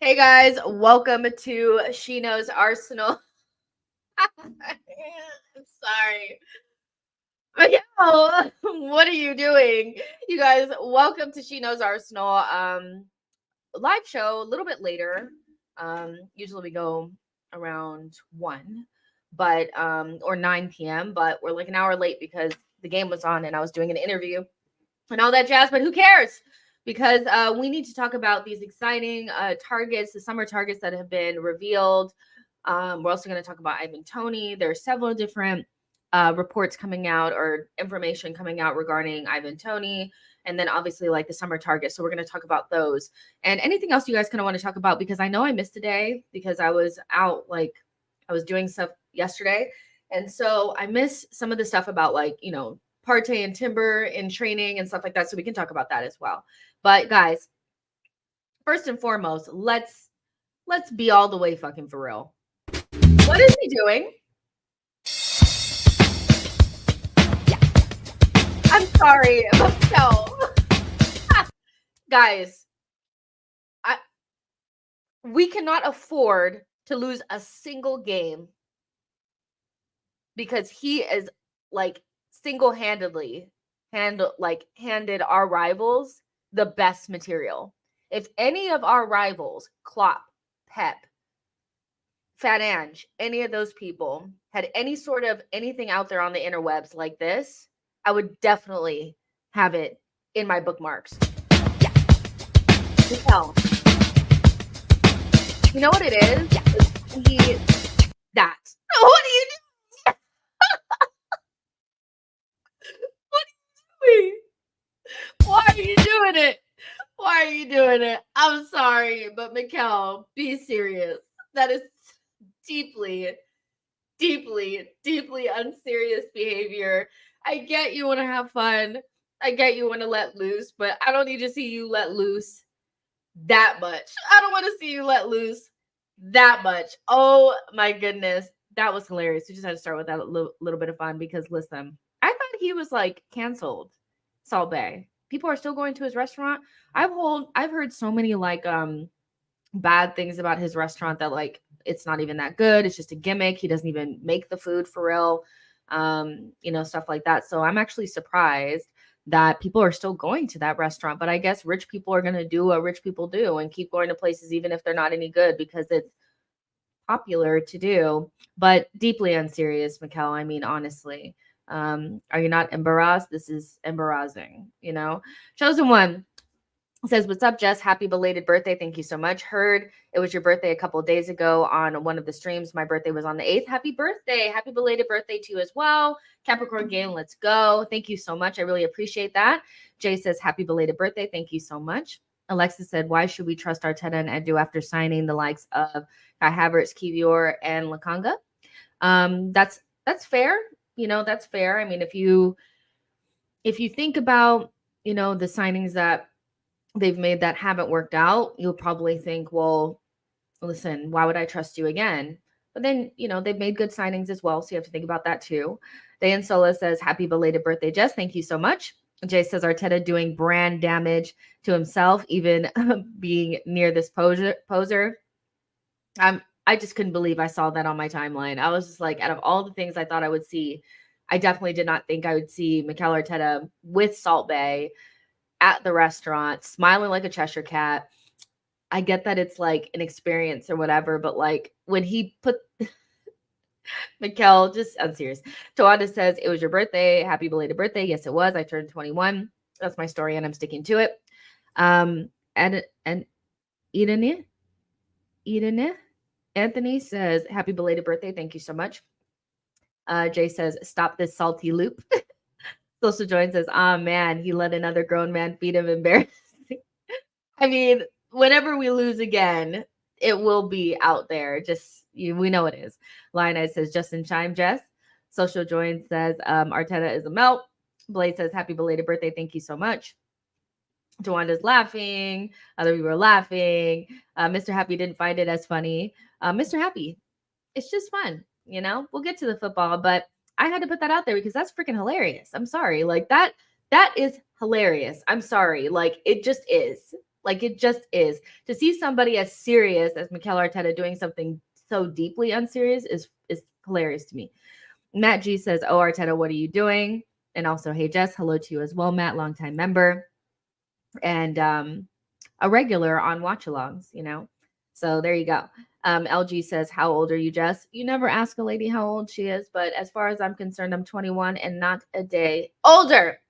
Hey guys, welcome to She Knows Arsenal. I'm sorry. Mikel, what are you doing? You guys, welcome to She Knows Arsenal. Live show a little bit later. Usually we go around 1, but or 9 p.m., but we're like an hour late because the game was on and I was doing an interview and all that jazz, but who cares? Because we need to talk about these exciting targets, the summer targets that have been revealed. We're also going to talk about Ivan Toney. There are several different reports coming out or information coming out regarding Ivan Toney. And then obviously like the summer targets. So we're going to talk about those and anything else you guys kind of want to talk about, because I know I missed a day because I was out, like I was doing stuff yesterday. And so I missed some of the stuff about like, Partey and Timber in training and stuff like that. So we can talk about that as well. But guys, first and foremost, let's be all the way fucking for real. What is he doing? Yeah. I'm sorry, but no. Guys, we cannot afford to lose a single game because he is like single-handedly handed our rivals the best material. If any of our rivals, Klopp, Pep, Fat Ange, any of those people had any sort of anything out there on the interwebs like this, I would definitely have it in my bookmarks. Yeah. Mikel. You know what it is? Yeah. That. What are you doing? What are you doing? Why are you doing it? Why are you doing it? I'm sorry, but Mikel, be serious. That is deeply, deeply, deeply unserious behavior. I get you want to have fun. I get you want to let loose, but I don't need to see you let loose that much. I don't want to see you let loose that much. Oh my goodness. That was hilarious. We just had to start with that little bit of fun because listen, I thought he was like canceled. Salt Bay. People are still going to his restaurant. I've heard so many like bad things about his restaurant that like it's not even that good. It's just a gimmick. He doesn't even make the food for real. Stuff like that. So I'm actually surprised that people are still going to that restaurant. But I guess rich people are going to do what rich people do and keep going to places even if they're not any good because it's popular to do. But deeply unserious, Mikel. I mean, honestly. Are you not embarrassed? This is embarrassing, Chosen One says, what's up, Jess? Happy belated birthday. Thank you so much. Heard it was your birthday a couple of days ago on one of the streams. My birthday was on the 8th. Happy birthday. Happy belated birthday to you as well. Capricorn game, let's go. Thank you so much. I really appreciate that. Jay says, happy belated birthday. Thank you so much. Alexa said, why should we trust Arteta and Edu after signing the likes of Kai Havertz, Kiwior, and Lakanga? That's fair. That's fair. I mean, if you think about, the signings that they've made that haven't worked out, you'll probably think, well, listen, why would I trust you again? But then, they've made good signings as well. So you have to think about that too. Dayan Sola says, happy belated birthday, Jess. Thank you so much. Jay says, Arteta doing brand damage to himself, even being near this poser. I just couldn't believe I saw that on my timeline. I was just like, out of all the things I thought I would see, I definitely did not think I would see Mikel Arteta with Salt Bay at the restaurant, smiling like a Cheshire cat. I get that it's like an experience or whatever, but like when he put Mikel, just I'm serious. Tawanda says, it was your birthday. Happy belated birthday. Yes, it was. I turned 21. That's my story and I'm sticking to it. And Edene Anthony says, happy belated birthday. Thank you so much. Jay says, stop this salty loop. Social Join says, man, he let another grown man feed him. Embarrassing. I mean, whenever we lose again, it will be out there. Just, we know it is. Lioness says, just in time, Jess. Social Join says, Arteta is a melt. Blade says, happy belated birthday. Thank you so much. Jawanda's laughing. Other people are laughing. Mr. Happy didn't find it as funny. Mr. Happy, it's just fun. We'll get to the football, but I had to put that out there because that's freaking hilarious. I'm sorry. Like that is hilarious. I'm sorry. Like it just is. Like, it just is. To see somebody as serious as Mikel Arteta doing something so deeply unserious is hilarious to me. Matt G says, "Oh, Arteta, what are you doing?" And also, hey, Jess, hello to you as well, Matt, longtime member and a regular on watch-alongs, you know. So there you go. LG says, "How old are you, Jess?" You never ask a lady how old she is, but as far as I'm concerned, I'm 21 and not a day older.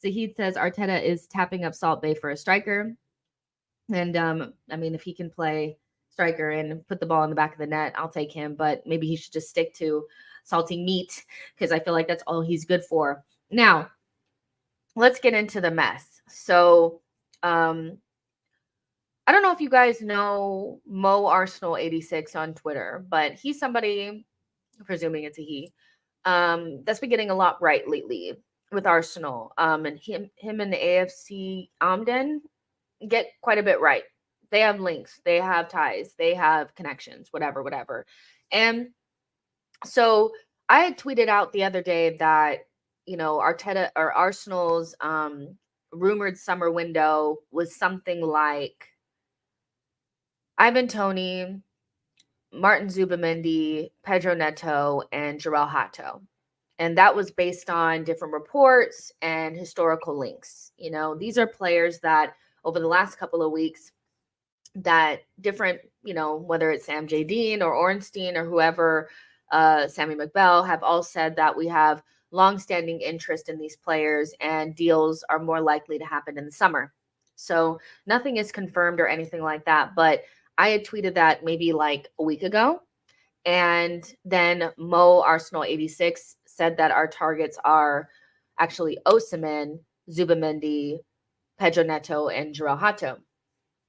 Zahid says, "Arteta is tapping up Salt Bay for a striker." And I mean, if he can play striker and put the ball in the back of the net, I'll take him. But maybe he should just stick to salty meat because I feel like that's all he's good for. Now, let's get into the mess. So, I don't know if you guys know Mo Arsenal 86 on Twitter, but he's somebody, presuming it's a he, that's been getting a lot right lately with Arsenal. And him and the AFC Amden get quite a bit right. They have links, they have ties, they have connections, whatever. And so I had tweeted out the other day that, you know, Arteta or Arsenal's rumored summer window was something like Ivan Toney, Martin Zubimendi, Pedro Neto, and Jarell Hato. And that was based on different reports and historical links. You know, these are players that over the last couple of weeks that different, you know, whether it's Sam J. Dean or Ornstein or whoever, Sammy McBell, have all said that we have longstanding interest in these players and deals are more likely to happen in the summer. So nothing is confirmed or anything like that. But I had tweeted that maybe like a week ago. And then Mo Arsenal 86 said that our targets are actually Osimhen, Zubimendi, Pedro Neto, and Jarell Hato.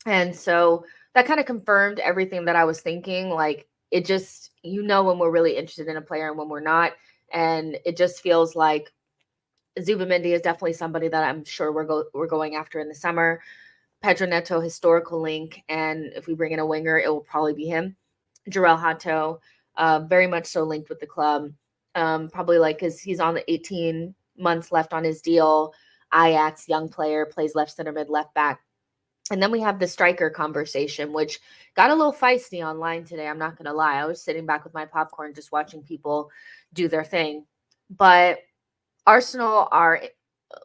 And so that kind of confirmed everything that I was thinking. Like, it just, you know, when we're really interested in a player and when we're not. And it just feels like Zubimendi is definitely somebody that I'm sure we're going after in the summer. Pedro Neto, historical link. And if we bring in a winger, it will probably be him. Jarell Hato, very much so linked with the club. Probably like, because he's on the 18 months left on his deal. Ajax, young player, plays left center mid, left back. And then we have the striker conversation, which got a little feisty online today. I'm not going to lie. I was sitting back with my popcorn just watching people do their thing. But Arsenal are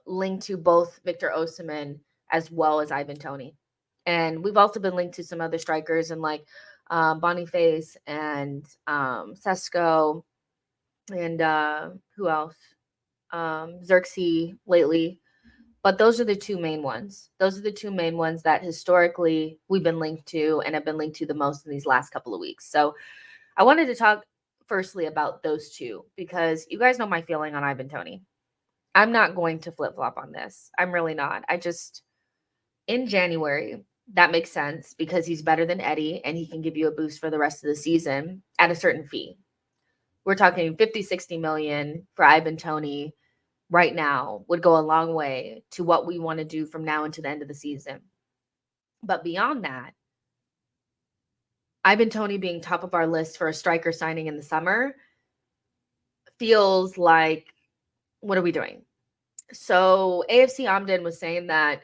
linked to both Victor Osimhen as well as Ivan Toney. And we've also been linked to some other strikers and like Boniface and Sesko and who else? Xerxes lately. But those are the two main ones. Those are the two main ones that historically we've been linked to and have been linked to the most in these last couple of weeks. So I wanted to talk firstly about those two because you guys know my feeling on Ivan Toney. I'm not going to flip-flop on this. I'm really not. I just, in January, that makes sense because he's better than Eddie and he can give you a boost for the rest of the season at a certain fee. We're talking 50, 60 million for Ivan Toney right now would go a long way to what we want to do from now until the end of the season. But beyond that, Ivan Toney being top of our list for a striker signing in the summer feels like, what are we doing? So AFC Amden was saying that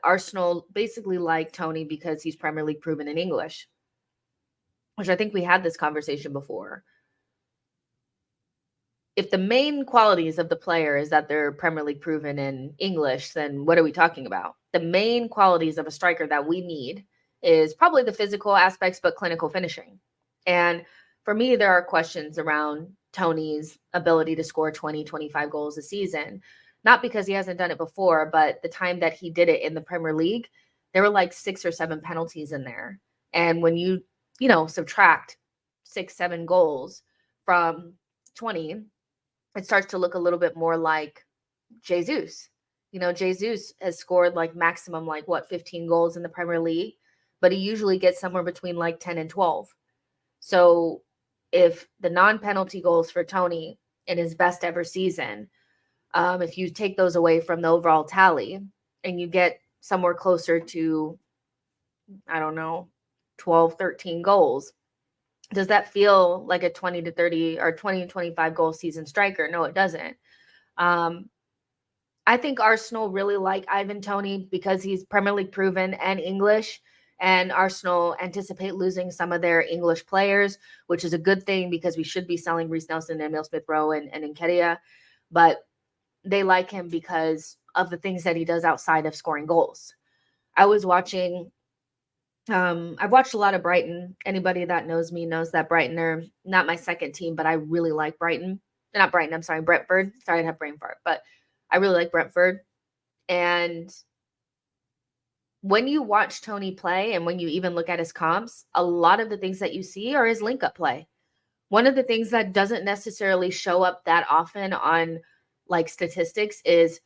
Arsenal basically like Toney because he's Premier League proven in English, which I think we had this conversation before. If the main qualities of the player is that they're Premier League proven in English, then what are we talking about? The main qualities of a striker that we need is probably the physical aspects, but clinical finishing. And for me, there are questions around Toney's ability to score 20, 25 goals a season, not because he hasn't done it before, but the time that he did it in the Premier League, there were like 6 or 7 penalties in there. And when you subtract 6, 7 goals from 20, it starts to look a little bit more like Jesus. Jesus has scored like maximum 15 goals in the Premier League, but he usually gets somewhere between like 10 and 12. So if the non-penalty goals for Toney in his best ever season, if you take those away from the overall tally and you get somewhere closer to, I don't know, 12, 13 goals, does that feel like a 20 to 30 or 20 to 25 goal season striker? No, it doesn't. I think Arsenal really like Ivan Toney because he's Premier League proven and English. And Arsenal anticipate losing some of their English players, which is a good thing because we should be selling Reece Nelson and Emil Smith Rowe and Nketiah. But they like him because of the things that he does outside of scoring goals. I was watching I've watched a lot of Brighton. Anybody that knows me knows that Brighton are not my second team, but I really like Brighton. Not Brighton, I'm sorry, Brentford. Sorry, I have brain fart, but I really like Brentford. And when you watch Toney play and when you even look at his comps, a lot of the things that you see are his link up play. One of the things that doesn't necessarily show up that often on like statistics is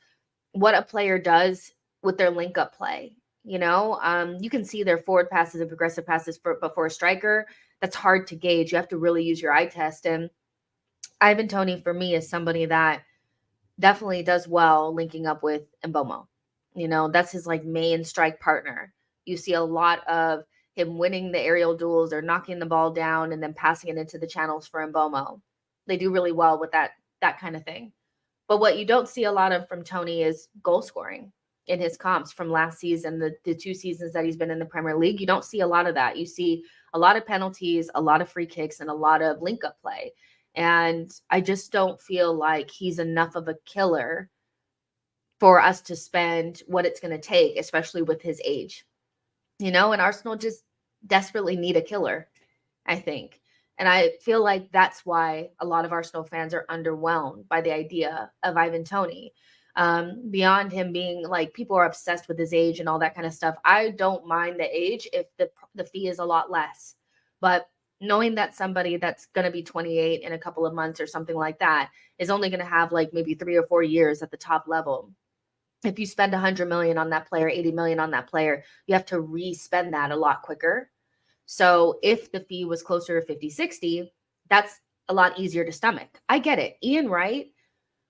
what a player does with their link up play. You can see their forward passes and progressive passes before a striker. That's hard to gauge. You have to really use your eye test. And Ivan Toney, for me, is somebody that definitely does well linking up with Mbomo. That's his like main strike partner. You see a lot of him winning the aerial duels or knocking the ball down and then passing it into the channels for Mbomo. They do really well with that kind of thing. But what you don't see a lot of from Toney is goal scoring in his comps from last season, the 2 seasons that he's been in the Premier League. You don't see a lot of that. You see a lot of penalties, a lot of free kicks, and a lot of link up play. And I just don't feel like he's enough of a killer for us to spend what it's going to take, especially with his age. And Arsenal just desperately need a killer, I think. And I feel like that's why a lot of Arsenal fans are underwhelmed by the idea of Ivan Toney. Beyond him being like, people are obsessed with his age and all that kind of stuff. I don't mind the age if the fee is a lot less. But knowing that somebody that's going to be 28 in a couple of months or something like that is only going to have like maybe 3 or 4 years at the top level. If you spend 100 million on that player, 80 million on that player, you have to re-spend that a lot quicker. So if the fee was closer to 50, 60, that's a lot easier to stomach. I get it. Ian Wright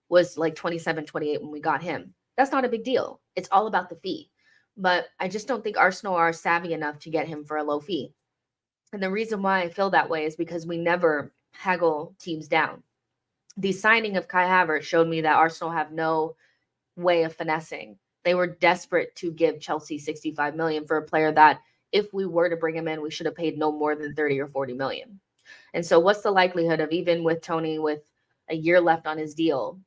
was like 27, 28 when we got him. That's not a big deal. It's all about the fee. But I just don't think Arsenal are savvy enough to get him for a low fee. And the reason why I feel that way is because we never haggle teams down. The signing of Kai Havertz showed me that Arsenal have no way of finessing. They were desperate to give Chelsea 65 million for a player that if we were to bring him in, we should have paid no more than 30 or 40 million. And so what's the likelihood of, even with Toney with a year left on his deal,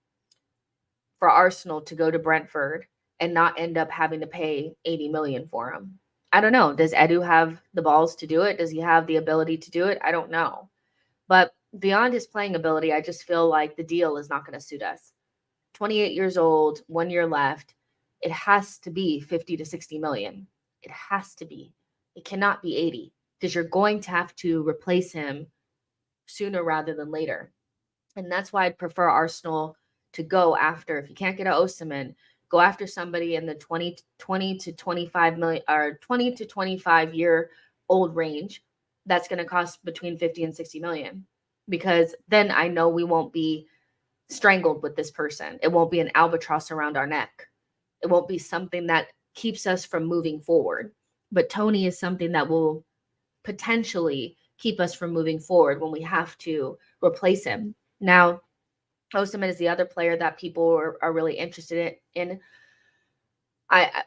for Arsenal to go to Brentford and not end up having to pay 80 million for him? I don't know. Does Edu have the balls to do it? Does he have the ability to do it? I don't know. But beyond his playing ability, I just feel like the deal is not going to suit us. 28 years old, 1 year left. It has to be 50 to 60 million. It has to be. It cannot be 80 because you're going to have to replace him sooner rather than later. And that's why I'd prefer Arsenal to go after, if you can't get an Osimhen, go after somebody in the 20 to 25 million or 20 to 25 year old range that's going to cost between 50 and 60 million. Because then I know we won't be strangled with this person. It won't be an albatross around our neck. It won't be something that keeps us from moving forward. But Toney is something that will potentially keep us from moving forward when we have to replace him. Now, Osimhen is the other player that people are really interested in.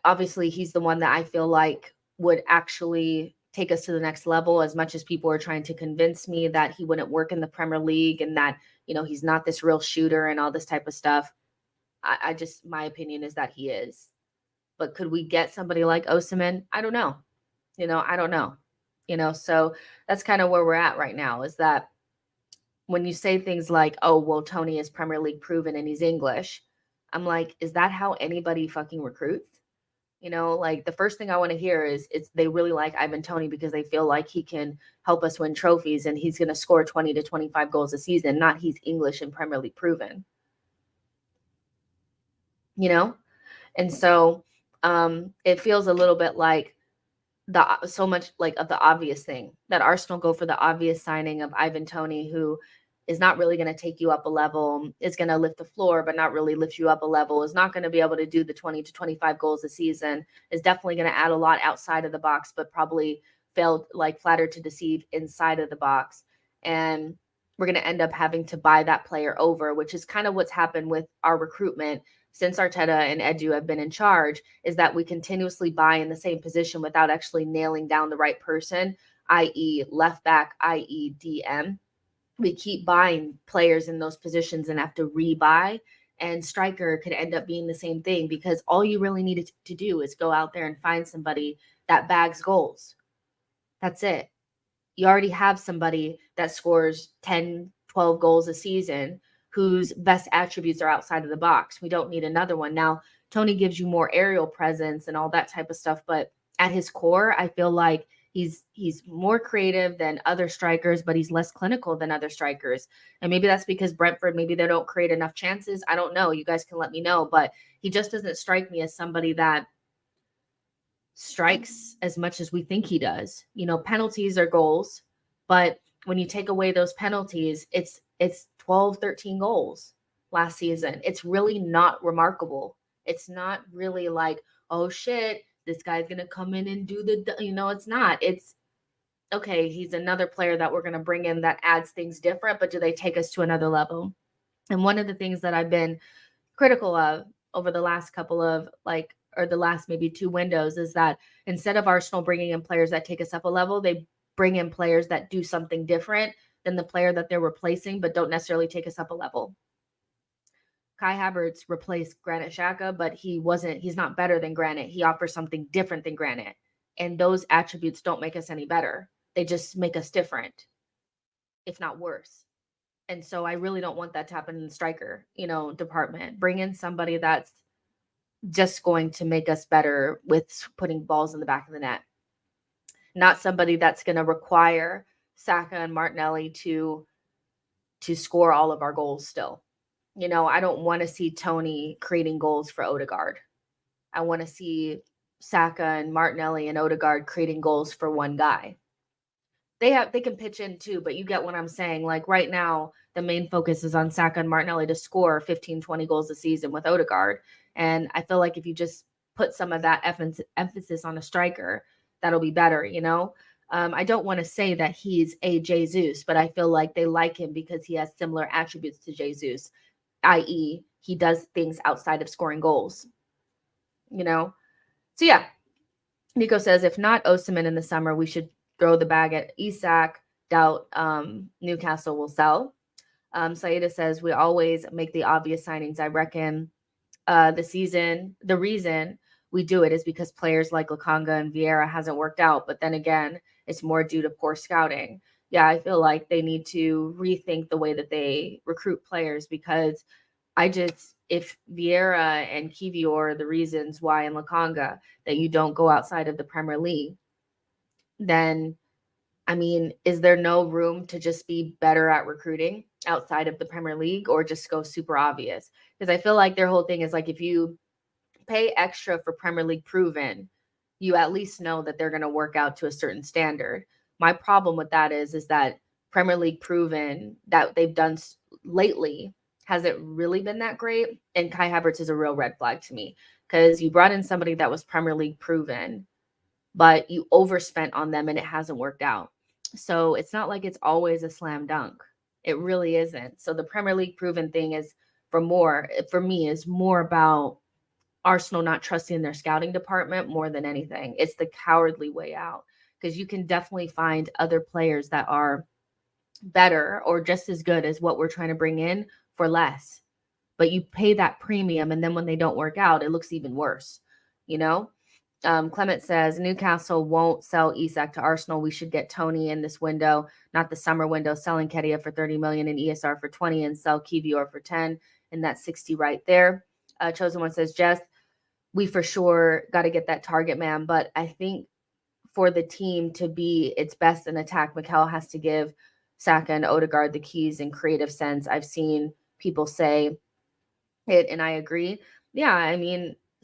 Obviously, he's the one that I feel like would actually take us to the next level, as much as people are trying to convince me that he wouldn't work in the Premier League and that, he's not this real shooter and all this type of stuff. My opinion is that he is. But could we get somebody like Osimhen? I don't know. I don't know. So that's kind of where we're at right now, is that when you say things like, oh, well, Toney is Premier League proven and he's English, I'm like, is that how anybody fucking recruits? Like the first thing I want to hear is they really like Ivan Toney because they feel like he can help us win trophies and he's going to score 20 to 25 goals a season, not he's English and Premier League proven. And so it feels a little bit like so much like of the obvious thing that Arsenal go for the obvious signing of Ivan Toney, who is not really going to take you up a level, is going to lift the floor, but not really lift you up a level, is not going to be able to do the 20 to 25 goals a season, is definitely going to add a lot outside of the box, but probably failed, like flattered to deceive inside of the box. And we're going to end up having to buy that player over, which is kind of what's happened with our recruitment since Arteta and Edu have been in charge is that we continuously buy in the same position without actually nailing down the right person, i.e. left back, i.e. DM. We keep buying players in those positions and have to rebuy. And striker could end up being the same thing because all you really needed to do is go out there and find somebody that bags goals. That's it. You already have somebody that scores 10, 12 goals a season whose best attributes are outside of the box. We don't need another one. Now, Toney gives you more aerial presence and all that type of stuff, but at his core, I feel like he's more creative than other strikers, but he's less clinical than other strikers. And maybe that's because Brentford, maybe they don't create enough chances. I don't know. You guys can let me know, but he just doesn't strike me as somebody that strikes as much as we think he does. You know, penalties are goals, but when you take away those penalties, it's 12, 13 goals last season. It's really not remarkable. It's not really like, oh shit, this guy's going to come in and do the, it's not. It's okay, he's another player that we're going to bring in that adds things different, but do they take us to another level? And one of the things that I've been critical of over the last couple of or the last maybe 2 windows is that instead of Arsenal bringing in players that take us up a level, they bring in players that do something different than the player that they're replacing, but don't necessarily take us up a level. Kai Havertz replaced Granit Xhaka, but he's not better than Granit. He offers something different than Granit. And those attributes don't make us any better. They just make us different, if not worse. And so I really don't want that to happen in the striker, department. Bring in somebody that's just going to make us better with putting balls in the back of the net. Not somebody that's going to require Saka and Martinelli to score all of our goals still. I don't want to see Toney creating goals for Odegaard. I want to see Saka and Martinelli and Odegaard creating goals for one guy. They can pitch in too, but you get what I'm saying. Like right now, the main focus is on Saka and Martinelli to score 15, 20 goals a season with Odegaard. And I feel like if you just put some of that emphasis on a striker, that'll be better, I don't want to say that he's a Jesus, but I feel like they like him because he has similar attributes to Jesus, i.e. he does things outside of scoring goals, So yeah, Nico says, if not Osimhen in the summer, we should throw the bag at Isak. Doubt Newcastle will sell. Saida says, we always make the obvious signings. I reckon the reason we do it is because players like Lokanga and Vieira hasn't worked out. But then again, it's more due to poor scouting. Yeah, I feel like they need to rethink the way that they recruit players because if Vieira and Kivior are the reasons why in Lokanga that you don't go outside of the Premier League, then, is there no room to just be better at recruiting outside of the Premier League or just go super obvious? Because I feel like their whole thing is like if you pay extra for Premier League proven, you at least know that they're going to work out to a certain standard. My problem with that is that Premier League proven that they've done lately hasn't really been that great. And Kai Havertz is a real red flag to me because you brought in somebody that was Premier League proven, but you overspent on them and it hasn't worked out. So it's not like it's always a slam dunk. It really isn't. So the Premier League proven thing is for me is more about Arsenal not trusting their scouting department more than anything. It's the cowardly way out because you can definitely find other players that are better or just as good as what we're trying to bring in for less. But you pay that premium and then when they don't work out, it looks even worse, Clement says Newcastle won't sell Isak to Arsenal. We should get Toney in this window, not the summer window, selling Kedia for 30 million and ESR for 20 and sell Kivior for 10. And that's 60 right there. Chosen One says, Jess, we for sure got to get that target man. But I think for the team to be its best in attack, Mikel has to give Saka and Odegaard the keys in creative sense. I've seen people say it, and I agree. Yeah,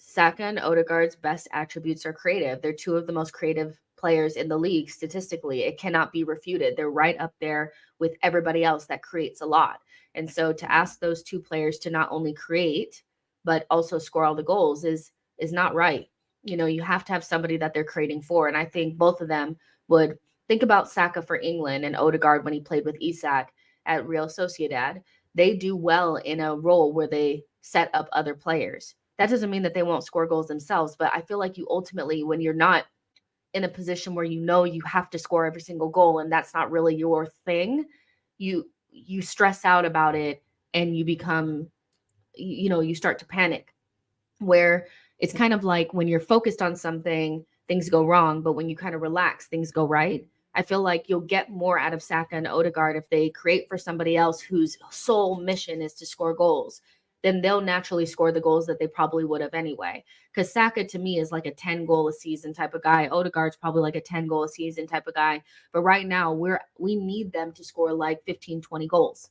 Saka and Odegaard's best attributes are creative. They're two of the most creative players in the league statistically. It cannot be refuted. They're right up there with everybody else that creates a lot. And so to ask those two players to not only create, but also score all the goals is not right. You have to have somebody that they're creating for. And I think both of them would think about Saka for England and Odegaard when he played with Isak at Real Sociedad. they do well in a role where they set up other players. That doesn't mean that they won't score goals themselves, but I feel like you ultimately, when you're not in a position where you know you have to score every single goal and that's not really your thing, you stress out about it and you become, you start to panic, where it's kind of like when you're focused on something, things go wrong, but when you kind of relax, things go right. I feel like you'll get more out of Saka and Odegaard if they create for somebody else whose sole mission is to score goals. Then they'll naturally score the goals that they probably would have anyway. Because Saka to me is like a 10 goal a season type of guy. Odegaard's probably like a 10 goal a season type of guy. But right now we need them to score like 15, 20 goals.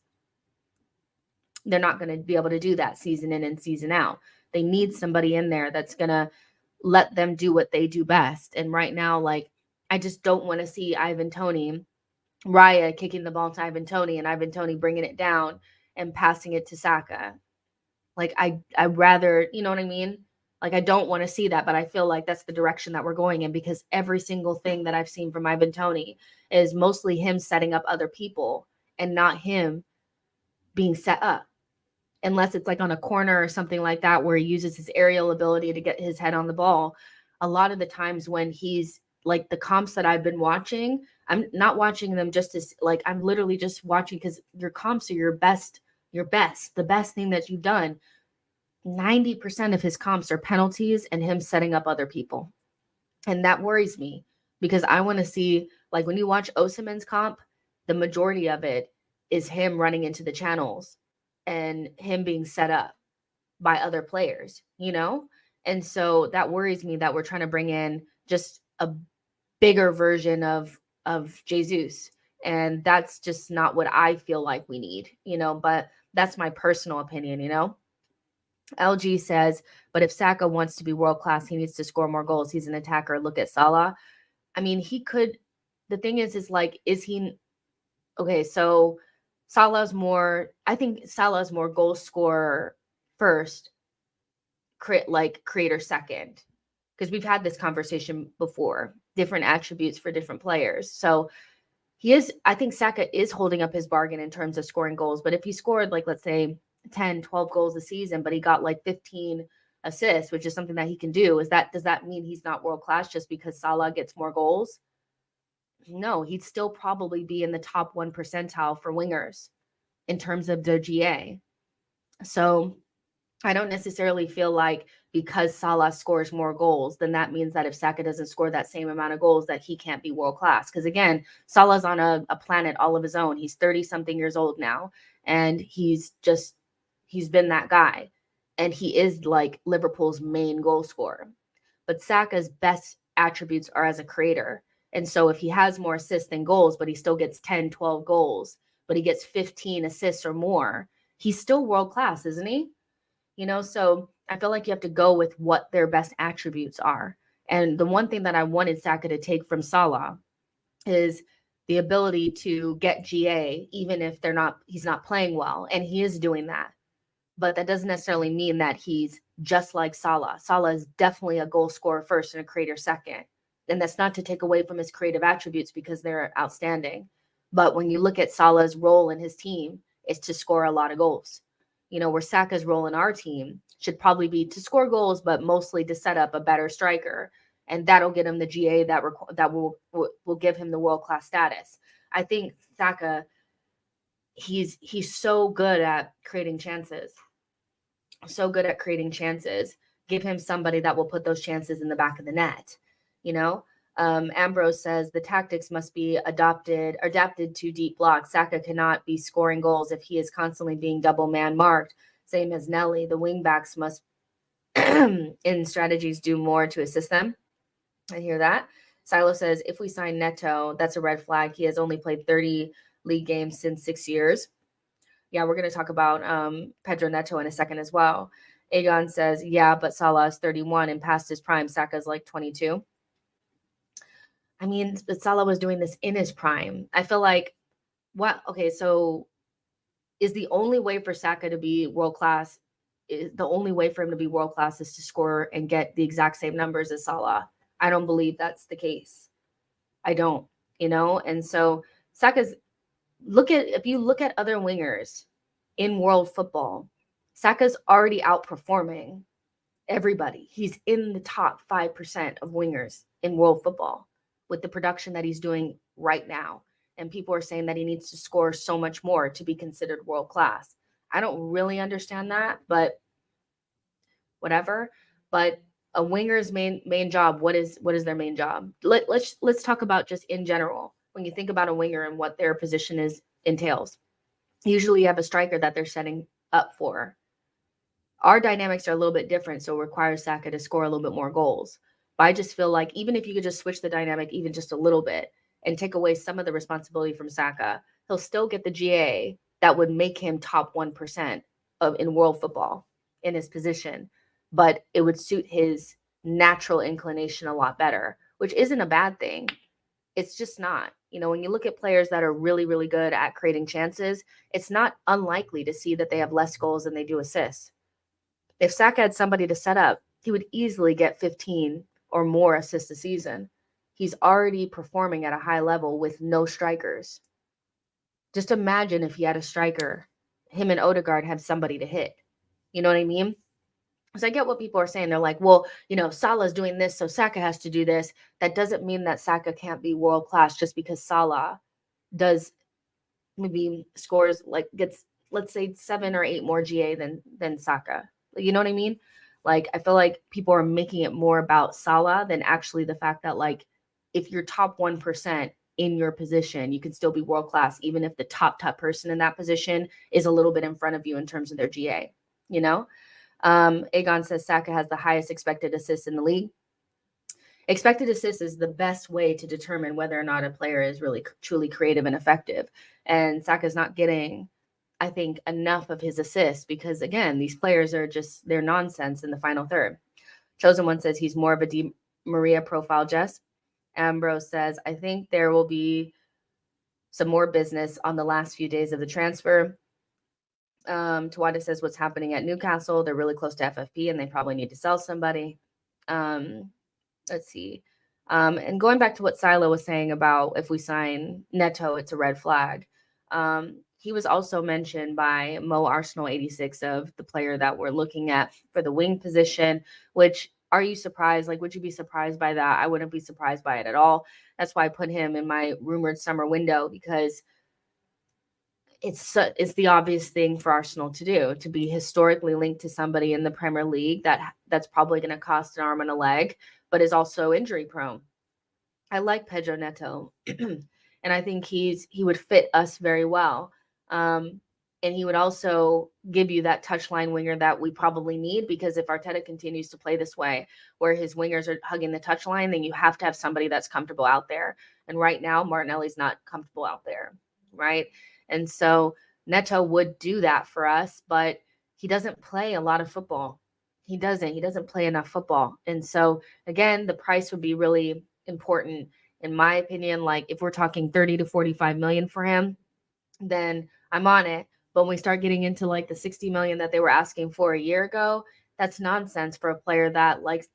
They're not going to be able to do that season in and season out. They need somebody in there that's going to let them do what they do best. And right now, like, I just don't want to see Ivan Toney, Raya kicking the ball to Ivan Toney and Ivan Toney bringing it down and passing it to Saka. Like, I rather, you know what I mean? Like, I don't want to see that, but I feel like that's the direction that we're going in, because every single thing that I've seen from Ivan Toney is mostly him setting up other people and not him being set up. Unless it's like on a corner or something like that where he uses his aerial ability to get his head on the ball. A lot of the times when he's like, the comps that I've been watching, I'm not watching them just as like, I'm literally just watching because your comps are your best, the best thing that you've done. 90% of his comps are penalties and him setting up other people. And that worries me, because I want to see, like, when you watch Osimhen's comp, the majority of it is him running into the channels and him being set up by other players, And so that worries me that we're trying to bring in just a bigger version of Jesus. And that's just not what I feel like we need, but that's my personal opinion, LG says, but if Saka wants to be world class, he needs to score more goals. He's an attacker. Look at Salah. I mean, he could. The thing is like, is he okay? So Salah's more. I think Salah's more goal scorer first, creator second, because we've had this conversation before. Different attributes for different players. So he is. I think Saka is holding up his bargain in terms of scoring goals. But if he scored, like, let's say 10, 12 goals a season, but he got like 15 assists, which is something that he can do, does that mean he's not world class just because Salah gets more goals? No, he'd still probably be in the top 1 percentile for wingers in terms of their GA. So I don't necessarily feel like because Salah scores more goals, then that means that if Saka doesn't score that same amount of goals, that he can't be world class. Because again, Salah's on a planet all of his own. He's 30 something years old now, and he's been that guy. And he is like Liverpool's main goal scorer. But Saka's best attributes are as a creator. And so if he has more assists than goals, but he still gets 10, 12 goals, but he gets 15 assists or more, he's still world class, isn't he? So I feel like you have to go with what their best attributes are. And the one thing that I wanted Saka to take from Salah is the ability to get GA, even if he's not playing well. And he is doing that. But that doesn't necessarily mean that he's just like Salah. Salah is definitely a goal scorer first and a creator second. And that's not to take away from his creative attributes, because they're outstanding. But when you look at Salah's role in his team, it's to score a lot of goals. Where Saka's role in our team should probably be to score goals, but mostly to set up a better striker. And that'll get him the GA that will give him the world-class status. I think Saka, he's so good at creating chances. So good at creating chances. Give him somebody that will put those chances in the back of the net. Ambrose says the tactics must be adapted to deep blocks. Saka cannot be scoring goals if he is constantly being double man marked. Same as Nelly. The wingbacks must, in strategies, do more to assist them. I hear that. Silo says if we sign Neto, that's a red flag. He has only played 30 league games since 6 years. Yeah, we're going to talk about Pedro Neto in a second as well. Aegon says, yeah, but Salah is 31 and past his prime. Saka's like 22. I mean, but Salah was doing this in his prime. I feel like, so is the only way for Saka to be world-class, the only way for him to be world-class is to score and get the exact same numbers as Salah? I don't believe that's the case. I don't, And so Saka's, if you look at other wingers, in world football, Saka's already outperforming everybody. He's in the top 5% of wingers in world football with the production that he's doing right now. And people are saying that he needs to score so much more to be considered world class. I don't really understand that, but whatever. But a winger's main job, what is their main job? Let's talk about just in general. When you think about a winger and what their position is entails. Usually you have a striker that they're setting up for. Our dynamics are a little bit different, so it requires Saka to score a little bit more goals. But I just feel like even if you could just switch the dynamic even just a little bit and take away some of the responsibility from Saka, he'll still get the GA that would make him top 1% in world football in his position. But it would suit his natural inclination a lot better, which isn't a bad thing. It's just not. You know, when you look at players that are really, really good at creating chances, it's not unlikely to see that they have less goals than they do assists. If Saka had somebody to set up, he would easily get 15 or more assists a season. He's already performing at a high level with no strikers. Just imagine if he had a striker, him and Odegaard had somebody to hit. You know what I mean? So I get what people are saying. They're like, well, you know, Salah's doing this, so Saka has to do this. That doesn't mean that Saka can't be world class just because Salah does maybe scores like gets, let's say, 7 or 8 more GA than Saka. You know what I mean? Like, I feel like people are making it more about Salah than actually the fact that, like, if you're top 1% in your position, you can still be world class, even if the top person in that position is a little bit in front of you in terms of their GA, you know? Aegon says Saka has the highest expected assists in the league. Expected assists is the best way to determine whether or not a player is really truly creative and effective. And Saka's not getting, I think, enough of his assists because, again, these players are just, they're nonsense in the final third. Chosen One says he's more of a Di Maria profile, Jess. Ambrose says, I think there will be some more business on the last few days of the transfer. Tawada says what's happening at Newcastle. They're really close to FFP and they probably need to sell somebody. Let's see. And going back to what Silo was saying about if we sign Neto, it's a red flag. He was also mentioned by Mo Arsenal 86 of the player that we're looking at for the wing position, which are you surprised? Like, would you be surprised by that? I wouldn't be surprised by it at all. That's why I put him in my rumored summer window because it's the obvious thing for Arsenal to do, to be historically linked to somebody in the Premier League that's probably going to cost an arm and a leg, but is also injury prone. I like Pedro Neto, and I think he would fit us very well. And he would also give you that touchline winger that we probably need, because if Arteta continues to play this way, where his wingers are hugging the touchline, then you have to have somebody that's comfortable out there. And right now, Martinelli's not comfortable out there, right? And so Neto would do that for us, but he doesn't play a lot of football. He doesn't play enough football. And so, again, the price would be really important, in my opinion. Like, if we're talking 30 to 45 million for him, then I'm on it. But when we start getting into like the 60 million that they were asking for a year ago, that's nonsense for a player that, like,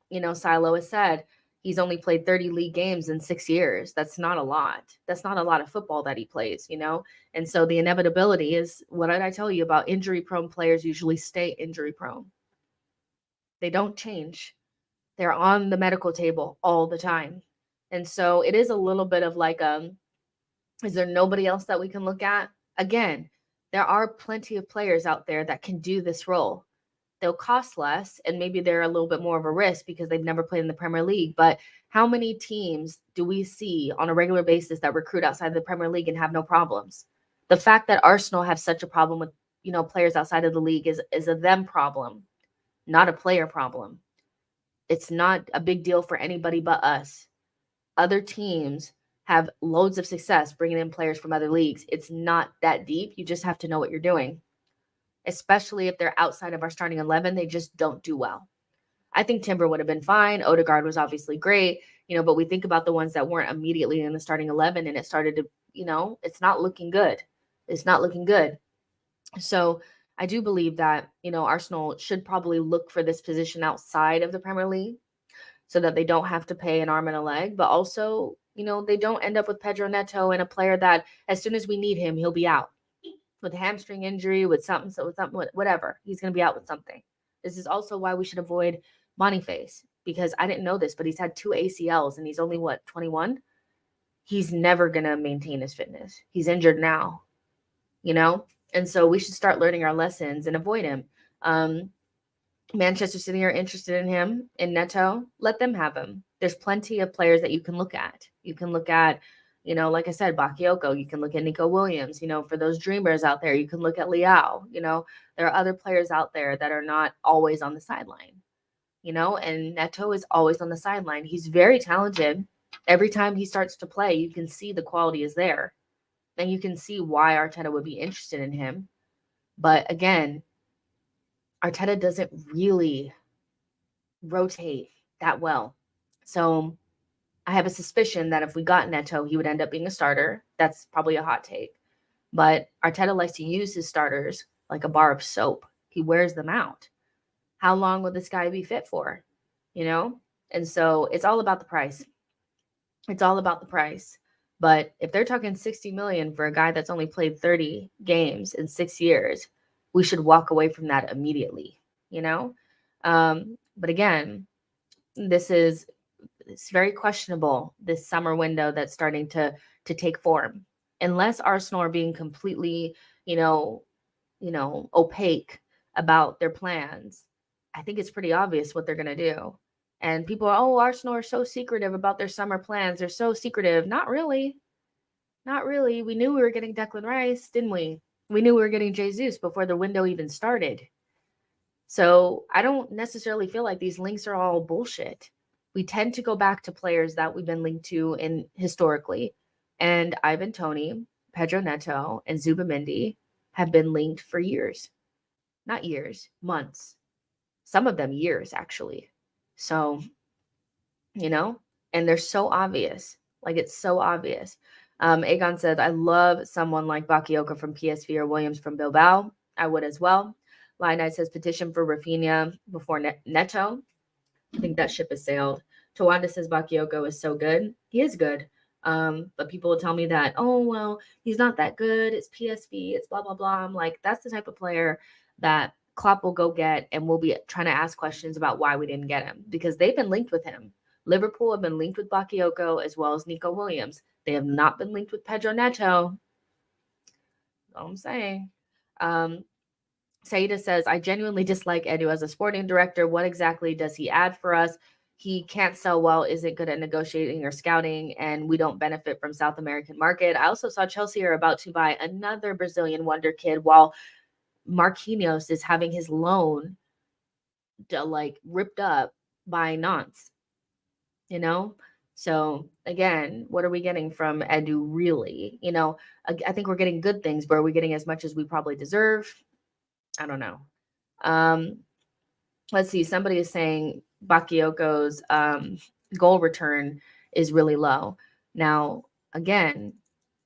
you know, Silo has said, he's only played 30 league games in 6 years. That's not a lot. That's not a lot of football that he plays, you know? And so the inevitability is, what did I tell you about injury prone players usually stay injury prone? They don't change. They're on the medical table all the time. And so it is a little bit of like, is there nobody else that we can look at? Again, there are plenty of players out there that can do this role. They'll cost less, and maybe they're a little bit more of a risk because they've never played in the Premier League. But how many teams do we see on a regular basis that recruit outside of the Premier League and have no problems? The fact that Arsenal have such a problem with, you know, players outside of the league is a them problem, not a player problem. It's not a big deal for anybody but us. Other teams have loads of success bringing in players from other leagues. It's not that deep. You just have to know what you're doing, especially if they're outside of our starting 11. They just don't do well. I think Timber would have been fine. Odegaard was obviously great, you know, but we think about the ones that weren't immediately in the starting 11 and it started to, you know, it's not looking good. It's not looking good. So I do believe that, you know, Arsenal should probably look for this position outside of the Premier League so that they don't have to pay an arm and a leg, but also, you know, they don't end up with Pedro Neto and a player that as soon as we need him, he'll be out. with a hamstring injury, with something, whatever. He's going to be out with something. This is also why we should avoid Boniface, because I didn't know this, but he's had 2 ACLs and he's only, 21? He's never going to maintain his fitness. He's injured now, And so we should start learning our lessons and avoid him. Manchester City are interested in him, in Neto. Let them have him. There's plenty of players that you can look at. You can look at, like I said, Bakayoko. You can look at Nico Williams. For those dreamers out there, you can look at Leao. There are other players out there that are not always on the sideline. And Neto is always on the sideline. He's very talented. Every time he starts to play, you can see the quality is there. And you can see why Arteta would be interested in him. But again, Arteta doesn't really rotate that well. So I have a suspicion that if we got Neto, he would end up being a starter. That's probably a hot take. But Arteta likes to use his starters like a bar of soap. He wears them out. How long will this guy be fit for? And so it's all about the price. It's all about the price. But if they're talking 60 million for a guy that's only played 30 games in 6 years, we should walk away from that immediately, But again, it's very questionable, this summer window that's starting to take form. Unless Arsenal are being completely, opaque about their plans, I think it's pretty obvious what they're going to do. And people are, Arsenal are so secretive about their summer plans. They're so secretive. Not really. Not really. We knew we were getting Declan Rice, didn't we? We knew we were getting Jesus before the window even started. So I don't necessarily feel like these links are all bullshit. We tend to go back to players that we've been linked to historically. And Ivan Toney, Pedro Neto, and Zubimendi have been linked for years. Not years, months. Some of them years, actually. So, and they're so obvious. Like, it's so obvious. Aegon says, I love someone like Bakayoko from PSV or Williams from Bilbao. I would as well. Lionite says, petition for Rafinha before Neto. I think that ship has sailed. Tawanda says, Bakayoko is so good. He is good. But people will tell me that, he's not that good. It's PSV. It's blah, blah, blah. I'm like, that's the type of player that Klopp will go get, and we'll be trying to ask questions about why we didn't get him, because they've been linked with him. Liverpool have been linked with Bakayoko as well as Nico Williams. They have not been linked with Pedro Neto. That's all I'm saying. Saida says, I genuinely dislike Edu as a sporting director. What exactly does he add for us? He can't sell well, isn't good at negotiating or scouting, and we don't benefit from South American market. I also saw Chelsea are about to buy another Brazilian wonder kid, while Marquinhos is having his loan ripped up by Nantes. So again, what are we getting from Edu really? I think we're getting good things, but are we getting as much as we probably deserve? I don't know. Let's see. Somebody is saying Bakayoko's goal return is really low. Now, again,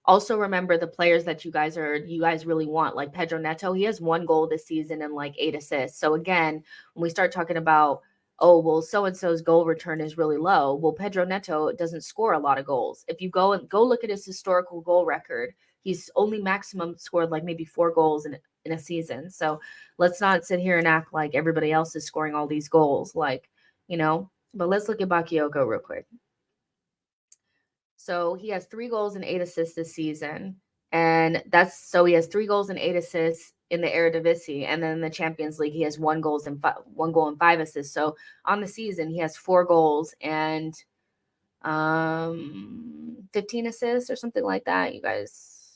also remember the players that you guys really want, like Pedro Neto. He has 1 goal this season and 8 assists. So again, when we start talking about, so-and-so's goal return is really low. Well, Pedro Neto doesn't score a lot of goals. If you go look at his historical goal record, he's only maximum scored maybe 4 goals in a season. So let's not sit here and act like everybody else is scoring all these goals, but let's look at Bakayoko real quick. So he has 3 goals and 8 assists this season. And he has 3 goals and 8 assists in the Eredivisie. And then in the Champions League, he has 1 goal and 5 assists. So on the season, he has 4 goals and 15 assists or something like that. You guys,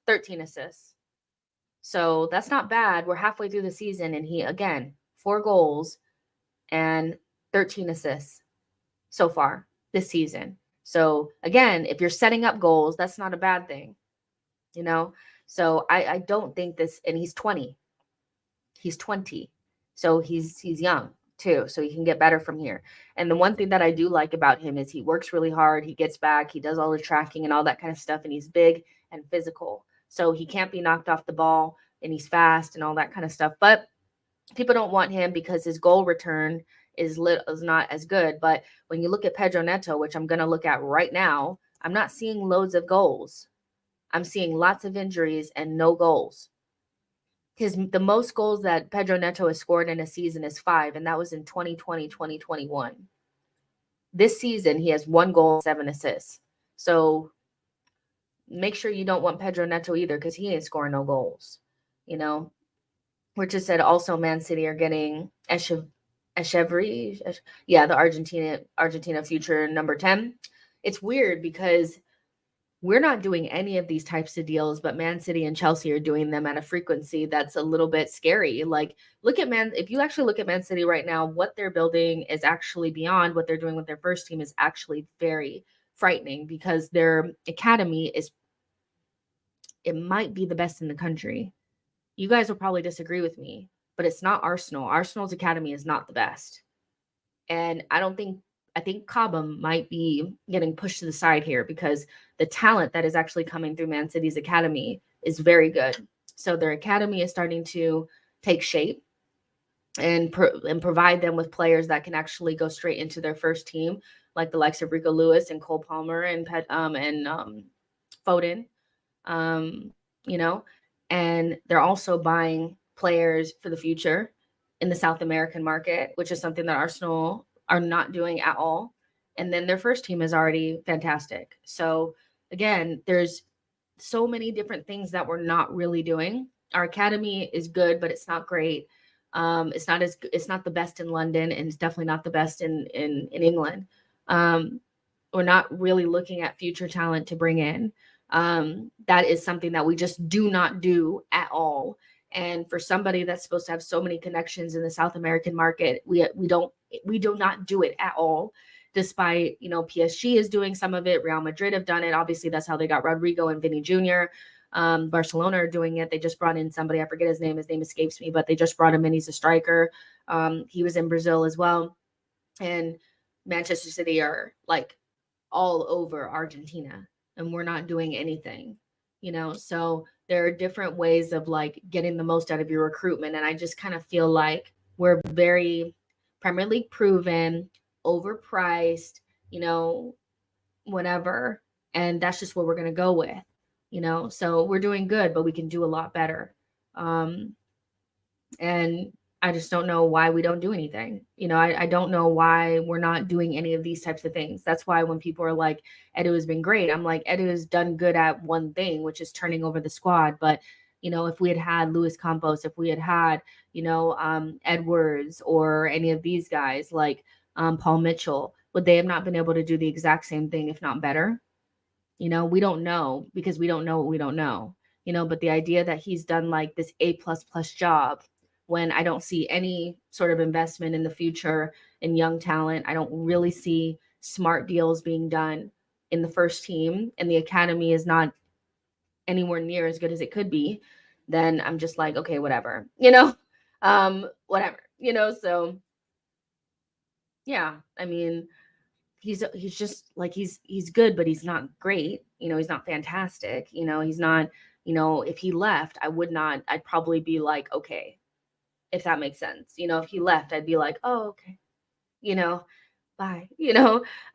13 assists. So that's not bad. We're halfway through the season, and he, again, 4 goals and 13 assists so far this season. So again, if you're setting up goals, that's not a bad thing, So I don't think this, and he's 20. He's 20. So he's young too. So he can get better from here. And the one thing that I do like about him is he works really hard. He gets back. He does all the tracking and all that kind of stuff. And he's big and physical. So he can't be knocked off the ball, and he's fast and all that kind of stuff. But people don't want him because his goal return is not as good. But when you look at Pedro Neto, which I'm going to look at right now, I'm not seeing loads of goals. I'm seeing lots of injuries and no goals. The most goals that Pedro Neto has scored in a season is 5, and that was in 2020, 2021. This season, he has 1 goal, 7 assists. So make sure you don't want Pedro Neto either, because he ain't scoring no goals. You know, we just said also Man City are getting Echeverry. Yeah, the Argentina future number 10. It's weird because we're not doing any of these types of deals, but Man City and Chelsea are doing them at a frequency that's a little bit scary. Like, if you actually look at Man City right now, what they're building is actually beyond what they're doing with their first team is actually very frightening, because their academy it might be the best in the country. You guys will probably disagree with me, but it's not Arsenal. Arsenal's academy is not the best. And I think Cobham might be getting pushed to the side here, because the talent that is actually coming through Man City's academy is very good. So their academy is starting to take shape and provide them with players that can actually go straight into their first team, like the likes of Rico Lewis and Cole Palmer and Foden. You know, and they're also buying players for the future in the South American market, which is something that Arsenal are not doing at all. And then their first team is already fantastic. So again, there's so many different things that we're not really doing. Our academy is good, but it's not great. It's not the best in London, and it's definitely not the best in England. We're not really looking at future talent to bring in. That is something that we just do not do at all. And for somebody that's supposed to have so many connections in the South American market, we do not do it at all. Despite, PSG is doing some of it, Real Madrid have done it. Obviously, that's how they got Rodrigo and Vinny Jr. Barcelona are doing it. They just brought in somebody, I forget his name. His name escapes me, but they just brought him in. He's a striker. He was in Brazil as well. And Manchester City are like all over Argentina, and we're not doing anything, so there are different ways of like getting the most out of your recruitment. And I just kind of feel like we're very Premier League proven, overpriced, whatever. And that's just what we're going to go with, so we're doing good, but we can do a lot better. And I just don't know why we don't do anything. I don't know why we're not doing any of these types of things. That's why when people are like, Edu has been great, I'm like, Edu has done good at one thing, which is turning over the squad. But, if we had had Luis Campos, if we had had, Edwards or any of these guys like Paul Mitchell, would they have not been able to do the exact same thing, if not better? We don't know, because we don't know what we don't know, but the idea that he's done like this A++ job, when I don't see any sort of investment in the future in young talent. I don't really see smart deals being done in the first team, and the academy is not anywhere near as good as it could be. Then I'm just like, okay, whatever, whatever, so yeah, I mean, he's just like, he's good, but he's not great. He's not fantastic. He's not, if he left, I'd probably be like, okay, if that makes sense. If he left, I'd be like, oh, okay, bye.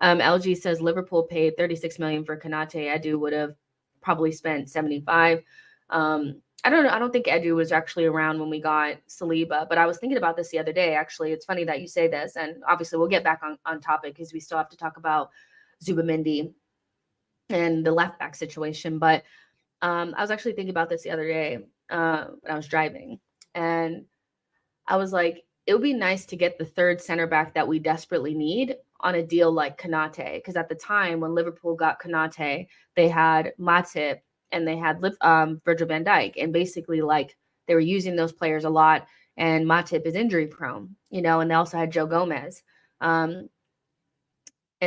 LG says Liverpool paid 36 million for Konate. Edu would have probably spent 75. I don't know. I don't think Edu was actually around when we got Saliba, but I was thinking about this the other day. Actually, it's funny that you say this, and obviously we'll get back on topic, because we still have to talk about Zubimendi and the left back situation. But I was actually thinking about this the other day when I was driving, and I was like, it would be nice to get the third center back that we desperately need on a deal like Konate. Because at the time when Liverpool got Konate, they had Matip and they had Virgil van Dijk. And basically, like, they were using those players a lot. And Matip is injury prone, and they also had Joe Gomez. And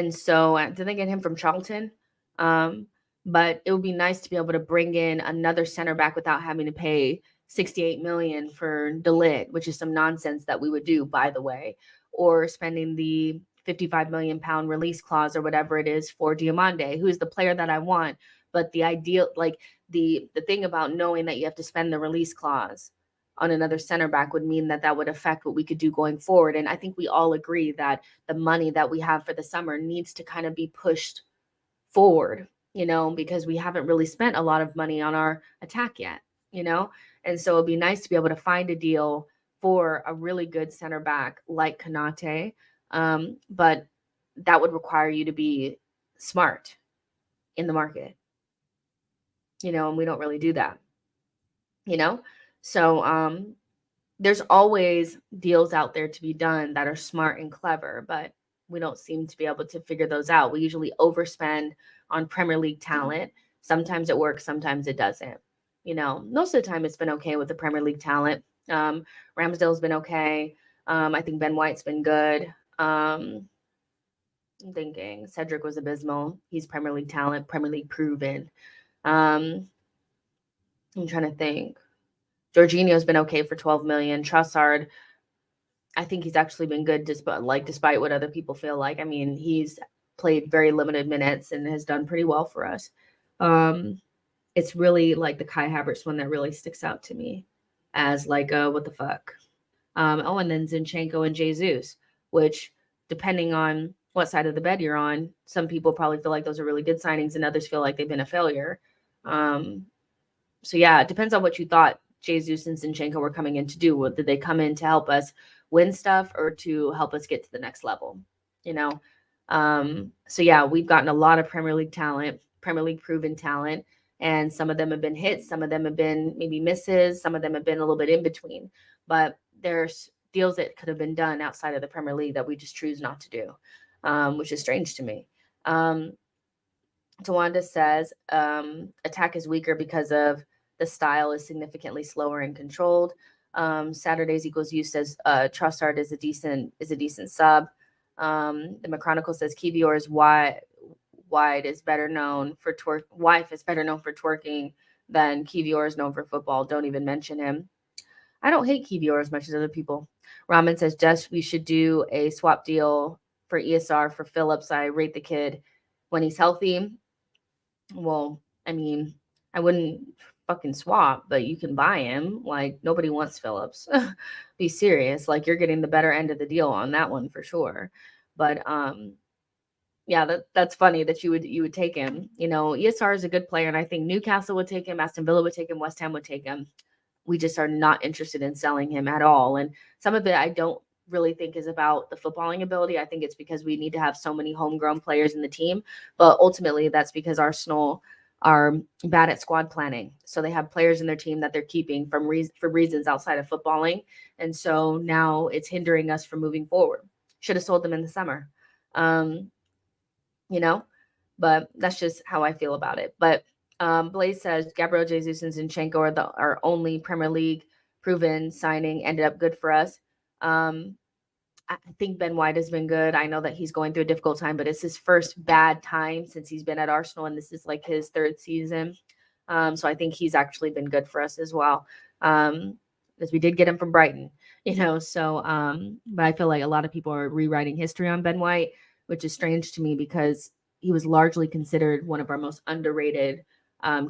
so did they get him from Charlton? But it would be nice to be able to bring in another center back without having to pay 68 million for De Ligt, which is some nonsense that we would do, by the way, or spending the 55 million pound release clause or whatever it is for Diomande, who is the player that I want. But the ideal, like the thing about knowing that you have to spend the release clause on another center back would mean that would affect what we could do going forward. And I think we all agree that the money that we have for the summer needs to kind of be pushed forward. because we haven't really spent a lot of money on our attack yet, and so it'd be nice to be able to find a deal for a really good center back like Konate, but that would require you to be smart in the market, and we don't really do that, so there's always deals out there to be done that are smart and clever, but we don't seem to be able to figure those out. We usually overspend on Premier League talent. Sometimes it works, sometimes it doesn't. Most of the time it's been okay with the Premier League talent. Ramsdale's been okay. I think Ben White's been good. I'm thinking Cedric was abysmal. He's Premier League talent, Premier League proven. I'm trying to think. Jorginho's been okay for 12 million. Trossard, I think he's actually been good despite what other people feel like. I mean, he's played very limited minutes and has done pretty well for us. It's really like the Kai Havertz one that really sticks out to me as like what the fuck. And then Zinchenko and Jesus, which depending on what side of the bed you're on, some people probably feel like those are really good signings and others feel like they've been a failure. So yeah, it depends on what you thought Jesus and Zinchenko were coming in to do. Did they come in to help us win stuff or to help us get to the next level? So yeah, we've gotten a lot of Premier League talent, Premier League proven talent, and some of them have been hits, some of them have been maybe misses, some of them have been a little bit in between. But there's deals that could have been done outside of the Premier League that we just choose not to do, which is strange to me. Tawanda says attack is weaker because of the style is significantly slower and controlled. Saturdays equals you says Trossard is a decent sub. The McChronicle says Kivior is wide is better known for wife is better known for twerking than Kivior is known for football. Don't even mention him. I don't hate Kivior as much as other people. Ramen says just we should do a swap deal for ESR for Phillips. I rate the kid when he's healthy. Well, I mean, I wouldn't fucking swap, but you can buy him. Like nobody wants Phillips. Be serious. Like you're getting the better end of the deal on that one for sure. But yeah, that's funny that you would take him. ESR is a good player, and I think Newcastle would take him, Aston Villa would take him, West Ham would take him. We just are not interested in selling him at all. And some of it I don't really think is about the footballing ability. I think it's because we need to have so many homegrown players in the team. But ultimately, that's because Arsenal are bad at squad planning. So they have players in their team that they're keeping for reasons outside of footballing. And so now it's hindering us from moving forward. Should have sold them in the summer. But that's just how I feel about it. But Blaze says Gabriel Jesus and Zinchenko are our only Premier League proven signing. Ended up good for us. I think Ben White has been good. I know that he's going through a difficult time, but it's his first bad time since he's been at Arsenal, and this is like his third season. So I think he's actually been good for us as well, because we did get him from Brighton, So, but I feel like a lot of people are rewriting history on Ben White, which is strange to me because he was largely considered one of our most underrated,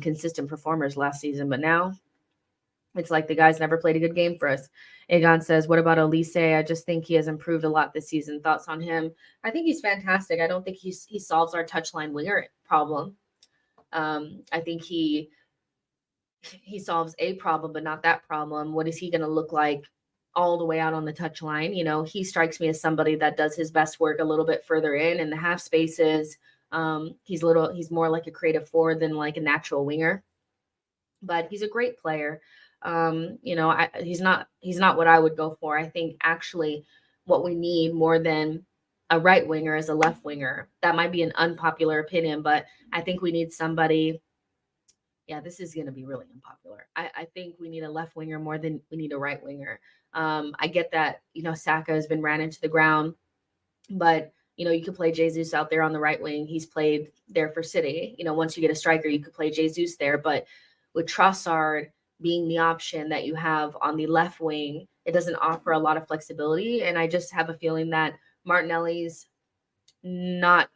consistent performers last season. But now it's like the guy's never played a good game for us. Egon says, what about Elise? I just think he has improved a lot this season. Thoughts on him? I think he's fantastic. I don't think he solves our touchline winger problem. I think he solves a problem, but not that problem. What is he going to look like all the way out on the touchline? He strikes me as somebody that does his best work a little bit further in the half spaces. He's more like a creative forward than like a natural winger, but he's a great player. He's not what I would go for. I think actually what we need more than a right winger is a left winger. That might be an unpopular opinion, but I think we need somebody. Yeah, this is going to be really unpopular. I think we need a left winger more than we need a right winger. I get that, Saka has been ran into the ground, but you could play Jesus out there on the right wing. He's played there for City. Once you get a striker, you could play Jesus there, but with Trossard being the option that you have on the left wing, it doesn't offer a lot of flexibility. And I just have a feeling that Martinelli's not.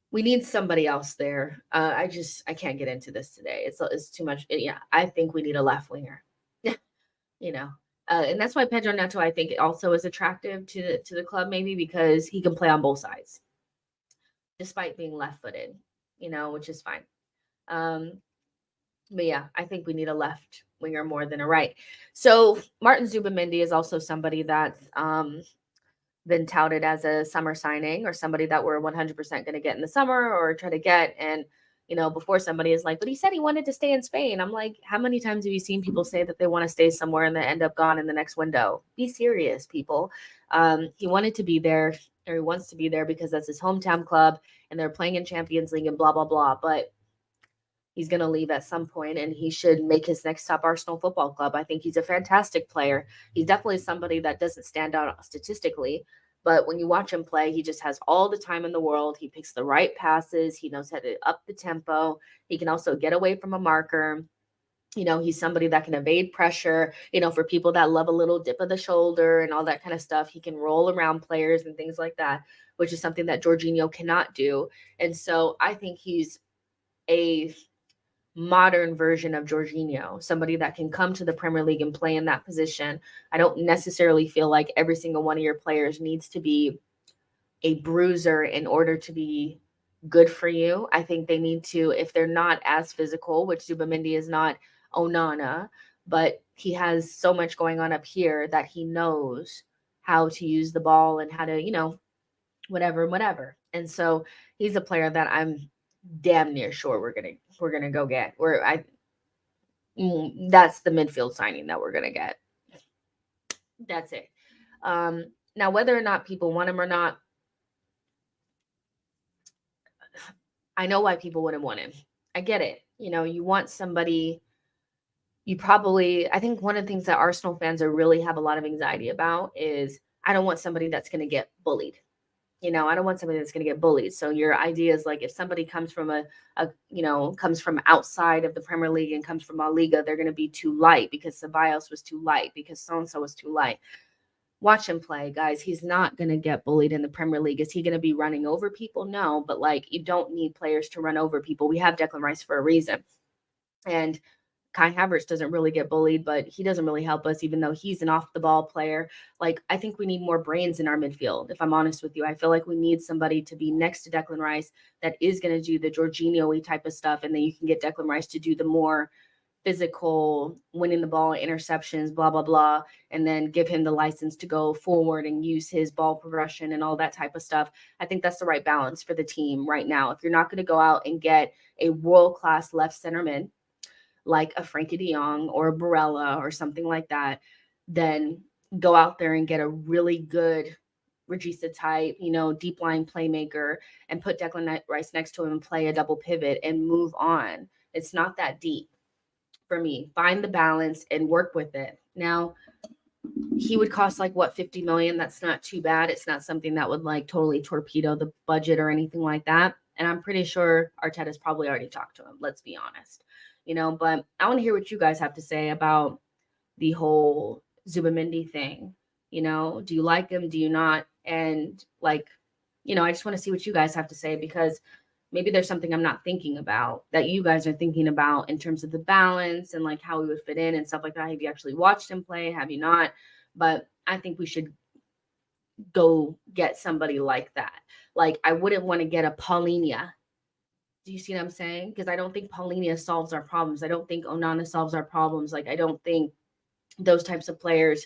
We need somebody else there. I can't get into this today. It's too much. Yeah, I think we need a left winger. And that's why Pedro Neto, I think, also is attractive to the club, maybe because he can play on both sides, despite being left-footed. which is fine. But yeah, I think we need a left winger more than a right. So Martin Zubimendi is also somebody that's been touted as a summer signing or somebody that we're 100% going to get in the summer or try to get. And, before somebody is like, but he said he wanted to stay in Spain. I'm like, how many times have you seen people say that they want to stay somewhere and they end up gone in the next window? Be serious, people. He wanted to be there, or he wants to be there because that's his hometown club and they're playing in Champions League and blah, blah, blah. But he's going to leave at some point and he should make his next stop Arsenal Football Club. I think he's a fantastic player. He's definitely somebody that doesn't stand out statistically, but when you watch him play, he just has all the time in the world. He picks the right passes. He knows how to up the tempo. He can also get away from a marker. He's somebody that can evade pressure, for people that love a little dip of the shoulder and all that kind of stuff. He can roll around players and things like that, which is something that Jorginho cannot do. And so I think he's a modern version of Jorginho, somebody that can come to the Premier League and play in that position. I don't necessarily feel like every single one of your players needs to be a bruiser in order to be good for you. I think they need to, if they're not as physical, which Zubimendi is not Onana, but he has so much going on up here that he knows how to use the ball and how to, whatever. And so he's a player that I'm damn near sure we're gonna go get. That's the midfield signing that we're gonna get. That's it. Now whether or not people want him or not, I know why people wouldn't want him. I get it. You want somebody. I think one of the things that Arsenal fans really have a lot of anxiety about is I don't want somebody that's going to get bullied. I don't want somebody that's going to get bullied. So your idea is like if somebody comes from comes from outside of the Premier League and comes from La Liga, they're going to be too light because Ceballos was too light, because so-and-so was too light. Watch him play, guys. He's not going to get bullied in the Premier League. Is he going to be running over people? No, but you don't need players to run over people. We have Declan Rice for a reason. And Kai Havertz doesn't really get bullied, but he doesn't really help us, even though he's an off-the-ball player. I think we need more brains in our midfield, if I'm honest with you. I feel like we need somebody to be next to Declan Rice that is going to do the Jorginho-y type of stuff, and then you can get Declan Rice to do the more physical, winning the ball, interceptions, blah, blah, blah, and then give him the license to go forward and use his ball progression and all that type of stuff. I think that's the right balance for the team right now. If you're not going to go out and get a world-class left centerman, like a Frankie de Jong or a Barella or something like that, then go out there and get a really good Regista type, deep line playmaker and put Declan Rice next to him and play a double pivot and move on. It's not that deep for me. Find the balance and work with it. Now, he would cost 50 million. That's not too bad. It's not something that would totally torpedo the budget or anything like that. And I'm pretty sure Arteta's probably already talked to him. Let's be honest. But I want to hear what you guys have to say about the whole Zubimendi thing. Do you like him? Do you not? And I just want to see what you guys have to say, because maybe there's something I'm not thinking about that you guys are thinking about in terms of the balance and how we would fit in and stuff like that. Have you actually watched him play? Have you not? But I think we should go get somebody like that. I wouldn't want to get a Paulinho. Do you see what I'm saying? Because I don't think Paulinho solves our problems. I don't think Onana solves our problems. I don't think those types of players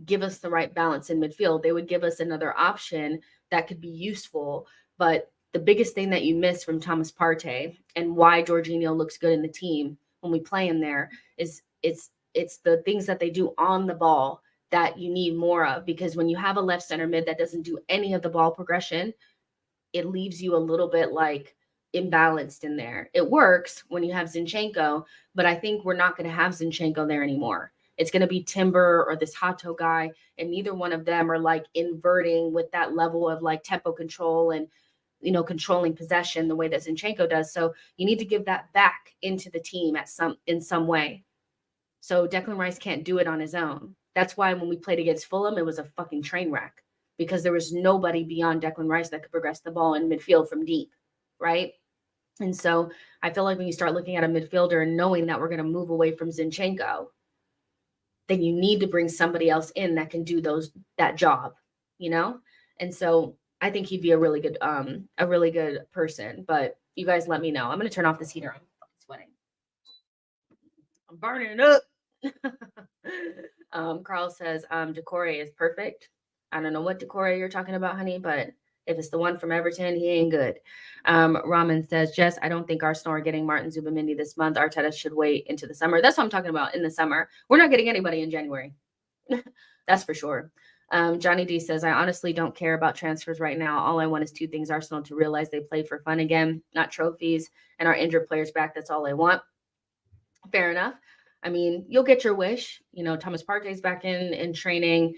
give us the right balance in midfield. They would give us another option that could be useful. But the biggest thing that you miss from Thomas Partey and why Jorginho looks good in the team when we play him there is it's the things that they do on the ball that you need more of. Because when you have a left center mid that doesn't do any of the ball progression, it leaves you a little bit imbalanced in there. It works when you have Zinchenko, but I think we're not going to have Zinchenko there anymore. It's going to be Timber or this Hato guy, and neither one of them are inverting with that level of tempo control and controlling possession the way that Zinchenko does. So you need to give that back into the team in some way. So Declan Rice can't do it on his own. That's why when we played against Fulham, it was a fucking train wreck, because there was nobody beyond Declan Rice that could progress the ball in midfield from deep, right? And so I feel like when you start looking at a midfielder and knowing that we're going to move away from Zinchenko, then you need to bring somebody else in that can do that job, And so I think he'd be a really good person. But You guys let me know. I'm going to turn off this heater. I'm sweating. I'm burning up. Carl says, Decore is perfect. I don't know what Decore you're talking about, honey, but if it's the one from Everton, he ain't good. Ramen says, Jess, I don't think Arsenal are getting Martin Zubimendi this month. Arteta should wait into the summer. That's what I'm talking about, in the summer. We're not getting anybody in January. That's for sure. Johnny D says, I honestly don't care about transfers right now. All I want is two things: Arsenal to realize they played for fun again, not trophies, and our injured players back. That's all I want. Fair enough. I mean, you'll get your wish. You know, Thomas Partey's back in training.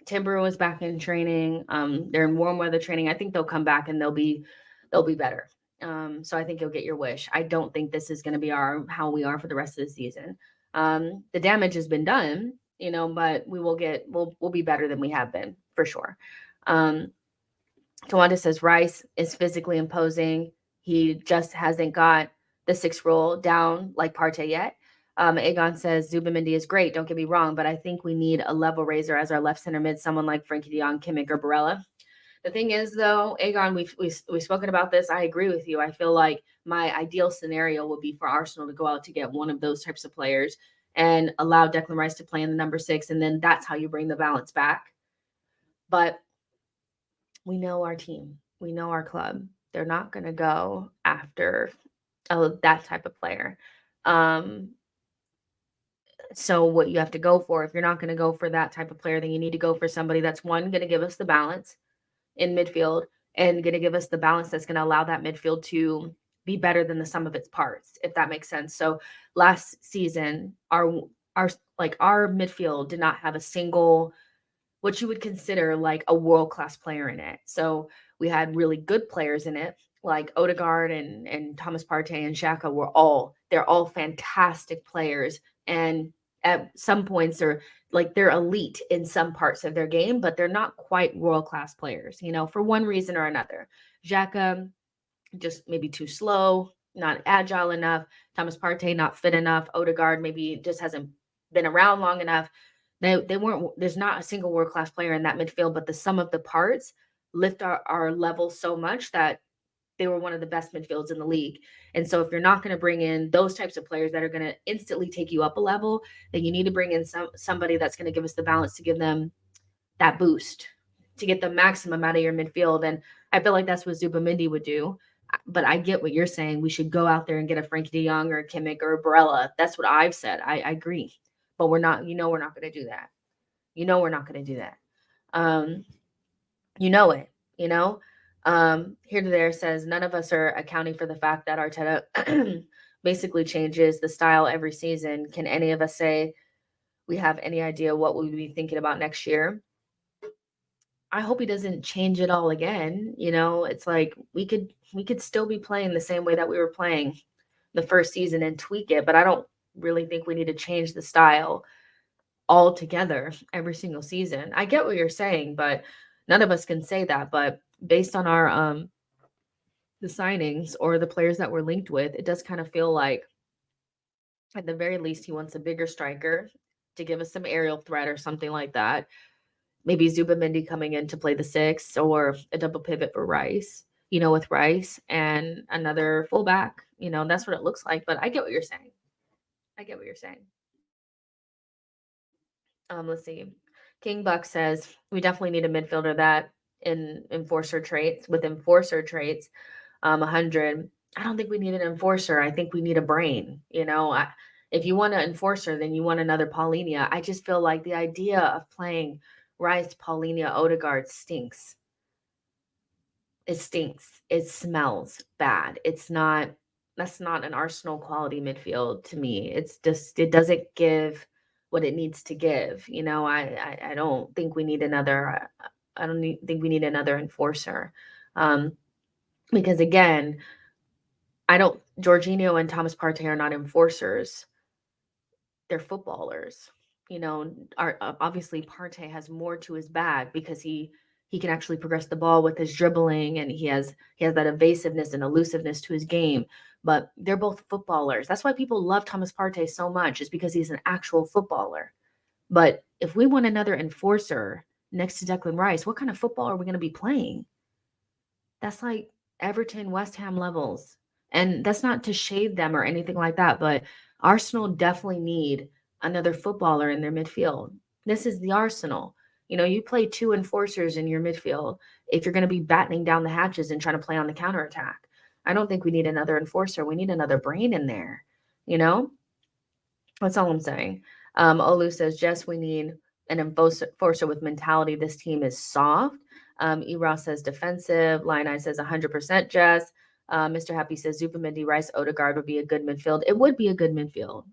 Timber was back in training. They're in warm weather training. I think they'll come back and they'll be better. So I think you'll get your wish. I don't think this is going to be how we are for the rest of the season. The damage has been done, you know, but we'll be better than we have been for sure. Tawanda says Rice is physically imposing. He just hasn't got the 6 roll down like Partey yet. Aegon says Zubimendi is great, don't get me wrong, but I think we need a level raiser as our left center mid, someone like Frankie de Jong, Kimmich, or Barella. The thing is, though, Aegon, we've spoken about this. I agree with you. I feel like my ideal scenario would be for Arsenal to go out to get one of those types of players and allow Declan Rice to play in the number 6, and then that's how you bring the balance back. But we know our team. We know our club. They're not going to go after that type of player. So what you have to go for, if you're not going to go for that type of player, then you need to go for somebody that's, one, going to give us the balance in midfield and going to give us the balance that's going to allow that midfield to be better than the sum of its parts, if that makes sense. So last season, our midfield did not have a single, what you would consider like a world-class player in it. So we had really good players in it, like Odegaard and Thomas Partey and Saka they're all fantastic players. And at some points they're elite in some parts of their game, but they're not quite world-class players, you know, for one reason or another. Xhaka, just maybe too slow, not agile enough. Thomas Partey, not fit enough. Odegaard maybe just hasn't been around long enough. There's not a single world-class player in that midfield, but the sum of the parts lift our level so much that they were one of the best midfields in the league. And so if you're not going to bring in those types of players that are going to instantly take you up a level, then you need to bring in somebody that's going to give us the balance to give them that boost, to get the maximum out of your midfield. And I feel like that's what Zubimendi would do. But I get what you're saying. We should go out there and get a Frankie de Jong or a Kimmich or a Barella. That's what I've said. I agree. But we're not going to do that. We're not going to do that. Here to there says none of us are accounting for the fact that Arteta basically changes the style every season. Can any of us say we have any idea what we'll be thinking about next year? I hope he doesn't change it all again. You know, it's like we could still be playing the same way that we were playing the first season and tweak it, but I don't really think we need to change the style altogether every single season. I get what you're saying, but none of us can say that. But based on our the signings or the players that we're linked with, it does kind of feel like at the very least he wants a bigger striker to give us some aerial threat or something like that. Maybe Zubimendi coming in to play the 6 or a double pivot for Rice, with Rice and another fullback. That's what it looks like. But I get what you're saying. Let's see. King Buck says we definitely need a midfielder that with enforcer traits, 100. I don't think we need an enforcer. I think we need a brain. If you want an enforcer, then you want another Paulinho. I just feel like the idea of playing Rice, Paulinho, Odegaard stinks. It stinks. It smells bad. That's not an Arsenal quality midfield to me. It doesn't give what it needs to give. I don't think we need another. I don't think we need another enforcer. Because again, Jorginho and Thomas Partey are not enforcers. They're footballers. Obviously Partey has more to his bag because he can actually progress the ball with his dribbling, and he has that evasiveness and elusiveness to his game. But they're both footballers. That's why people love Thomas Partey so much, is because he's an actual footballer. But if we want another enforcer next to Declan Rice, what kind of football are we going to be playing? That's like Everton, West Ham levels. And that's not to shade them or anything like that, but Arsenal definitely need another footballer in their midfield. This is the Arsenal. You play two enforcers in your midfield if you're going to be battening down the hatches and trying to play on the counterattack. I don't think we need another enforcer. We need another brain in there. You know, that's all I'm saying. Olu says, Jess, we need an enforcer with mentality. This team is soft. Eros says defensive. Line says 100% Jess. Mr. Happy says Zubimendi, Rice, Odegaard would be a good midfield. It would be a good midfield.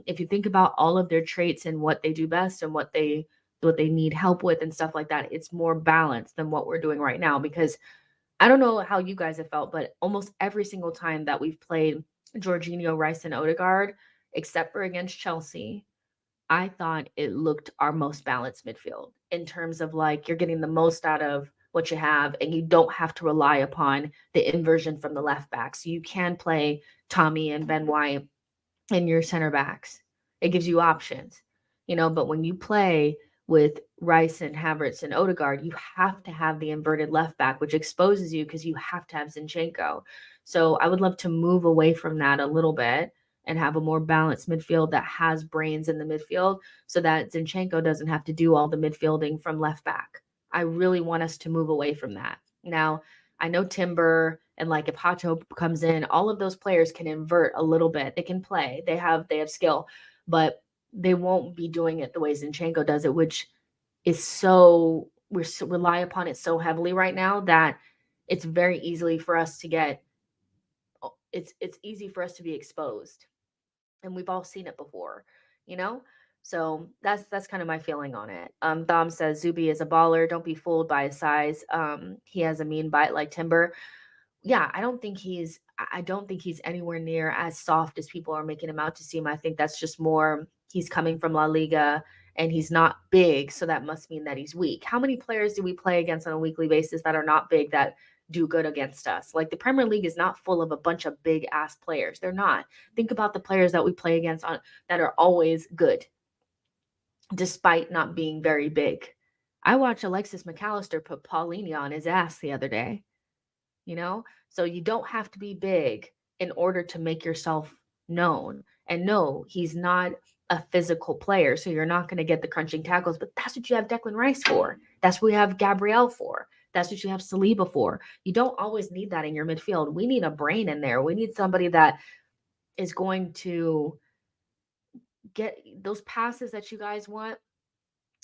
If you think about all of their traits and what they do best and what they need help with and stuff like that, it's more balanced than what we're doing right now. Because I don't know how you guys have felt, but almost every single time that we've played Jorginho, Rice, and Odegaard, except for against Chelsea, I thought it looked our most balanced midfield in terms of like you're getting the most out of what you have and you don't have to rely upon the inversion from the left back. So you can play Tommy and Ben White and your center backs. It gives you options, but when you play with Rice and Havertz and Odegaard, you have to have the inverted left back, which exposes you because you have to have Zinchenko. So I would love to move away from that a little bit and have a more balanced midfield that has brains in the midfield so that Zinchenko doesn't have to do all the midfielding from left back. I really want us to move away from that. Now, I know Timber and like if Hacho comes in, all of those players can invert a little bit. They can play. They have skill, but they won't be doing it the way Zinchenko does it, which is we rely upon it so heavily right now that it's very easily for us to get it's easy for us to be exposed. And we've all seen it before, you know? So that's kind of my feeling on it. Dom says Zuby is a baller. Don't be fooled by his size. He has a mean bite like Timber. Yeah, I don't think he's anywhere near as soft as people are making him out to seem. I think that's just more he's coming from La Liga and he's not big, so that must mean that he's weak. How many players do we play against on a weekly basis that are not big that do good against us? Like the Premier League is not full of a bunch of big ass players. They're not. Think about the players that we play against that are always good despite not being very big. I watched Alexis McAllister put Paulinho on his ass the other day. So you don't have to be big in order to make yourself known. And no, he's not a physical player, so you're not going to get the crunching tackles, but that's what you have Declan Rice for. That's what we have Gabriel for. That's what you have Saliba for. You don't always need that in your midfield. We need a brain in there. We need somebody that is going to get those passes that you guys want,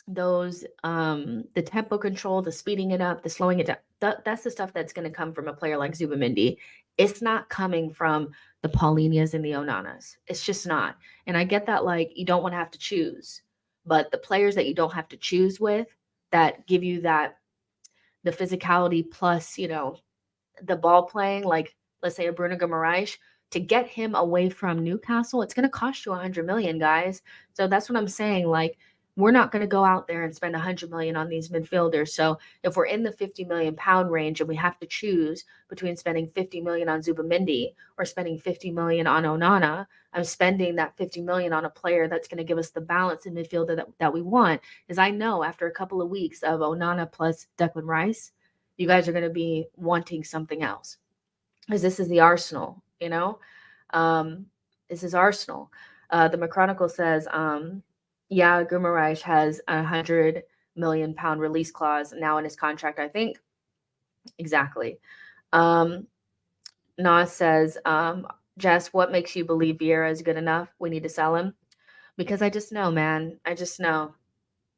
those the tempo control, the speeding it up, the slowing it down. That's the stuff that's going to come from a player like Zubimendi. It's not coming from the Paulinas and the Onanas. It's just not. And I get that, like, you don't want to have to choose, but the players that you don't have to choose with that give you that the physicality plus the ball playing, like let's say a Bruno Guimaraes, to get him away from Newcastle, it's going to cost you 100 million, guys. So that's what I'm saying. Like, we're not going to go out there and spend 100 million on these midfielders. So if we're in the 50 million pound range and we have to choose between spending 50 million on Zubimendi or spending 50 million on Onana, I'm spending that 50 million on a player that's going to give us the balance in midfield that we want. Is I know after a couple of weeks of Onana plus Declan Rice, you guys are going to be wanting something else. Because this is the Arsenal, this is Arsenal. The McChronicle says, yeah, Guimaraes has a 100 million pound release clause now in his contract, I think. Exactly. Nas says, Jess, what makes you believe Vieira is good enough? We need to sell him. Because I just know, man. I just know.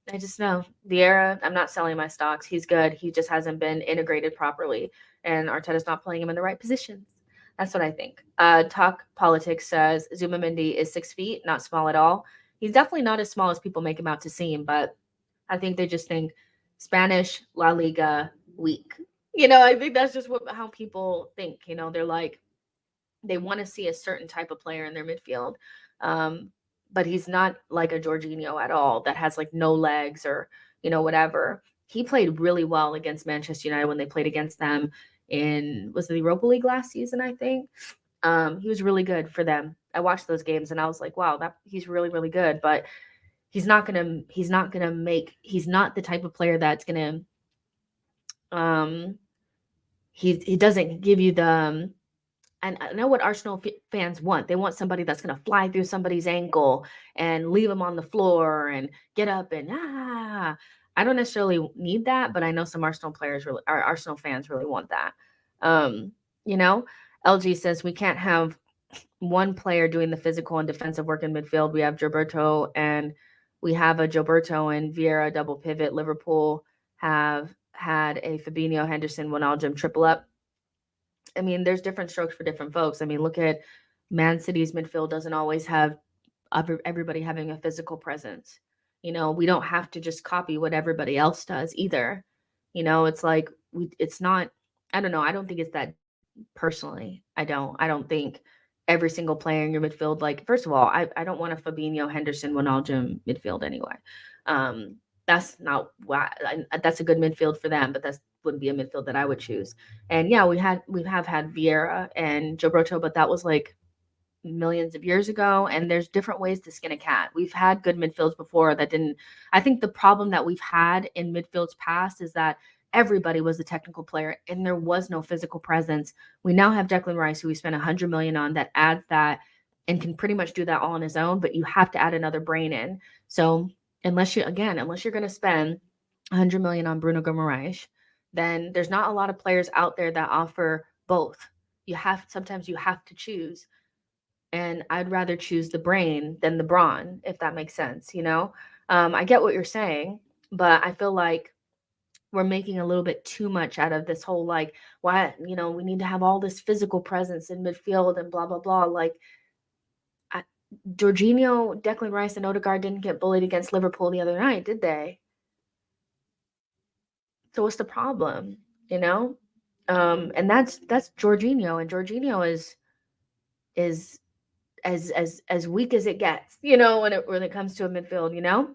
Vieira, I'm not selling my stocks. He's good. He just hasn't been integrated properly. And Arteta's not playing him in the right positions. That's what I think. Talk Politics says Zubimendi is 6 feet, not small at all. He's definitely not as small as people make him out to seem, but I think they just think Spanish, La Liga, weak. I think that's just how people think. They're like, they want to see a certain type of player in their midfield. But he's not like a Jorginho at all that has like no legs or, whatever. He played really well against Manchester United when they played against them was it the Europa League last season, I think. He was really good for them. I watched those games and I was like, wow, he's really, really good. But he's not the type of player that's gonna he doesn't give you the and I know what Arsenal fans want. They want somebody that's going to fly through somebody's ankle and leave them on the floor and get up and I don't necessarily need that, but I know some Arsenal players really, or Arsenal fans really want that. Um, you know, LG says we can't have one player doing the physical and defensive work in midfield. We have we have a Gilberto and Vieira double pivot. Liverpool have had a Fabinho, Henderson, Wijnaldum triple up. I mean, there's different strokes for different folks. I mean, look at Man City's midfield doesn't always have everybody having a physical presence. We don't have to just copy what everybody else does either. It's like it's not. I don't know. I don't think it's that personally. I don't. I don't think every single player in your midfield. Like, first of all, I don't want a Fabinho, Henderson, Wijnaldum midfield anyway. That's not why. That's a good midfield for them, but that's wouldn't be a midfield that I would choose. And yeah, we have had Vieira and Gilberto, but that was like millions of years ago, and there's different ways to skin a cat. We've had good midfields before that didn't. I think the problem that we've had in midfields past is that everybody was a technical player and there was no physical presence. We now have Declan Rice, who we spent 100 million on, that adds that and can pretty much do that all on his own, but you have to add another brain in. So unless you're going to spend 100 million on Bruno Guimaraes, then there's not a lot of players out there that offer both. Sometimes you have to choose, and I'd rather choose the brain than the brawn, if that makes sense. I get what you're saying, but I feel like we're making a little bit too much out of this whole, like, why, we need to have all this physical presence in midfield and blah blah blah. Like, Jorginho, Declan Rice, and Odegaard didn't get bullied against Liverpool the other night, did they? So what's the problem? And that's Jorginho, and Jorginho is as weak as it gets, when it comes to a midfield.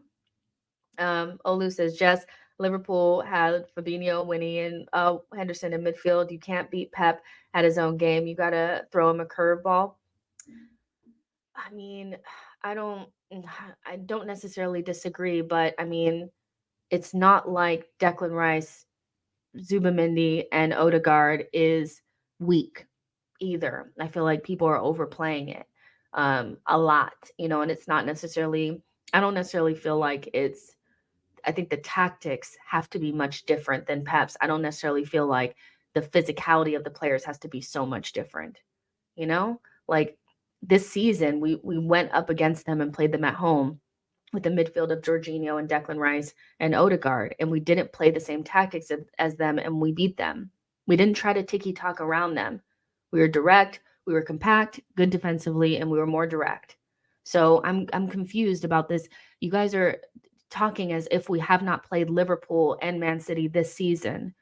Olu says, Jess, Liverpool had Fabinho, Winnie, and Henderson in midfield. You can't beat Pep at his own game. You got to throw him a curveball. I mean, I don't necessarily disagree, but I mean, it's not like Declan Rice, Zubimendi, and Odegaard is weak either. I feel like people are overplaying it a lot, and it's not necessarily. I don't necessarily feel like it's. I think the tactics have to be much different than Pep's. I don't necessarily feel like the physicality of the players has to be so much different. Like this season, we went up against them and played them at home with the midfield of Jorginho and Declan Rice and Odegaard, and we didn't play the same tactics as them, and we beat them. We didn't try to tiki-taka around them. We were direct, we were compact, good defensively, and we were more direct. So I'm confused about this. You guys are talking as if we have not played Liverpool and Man City this season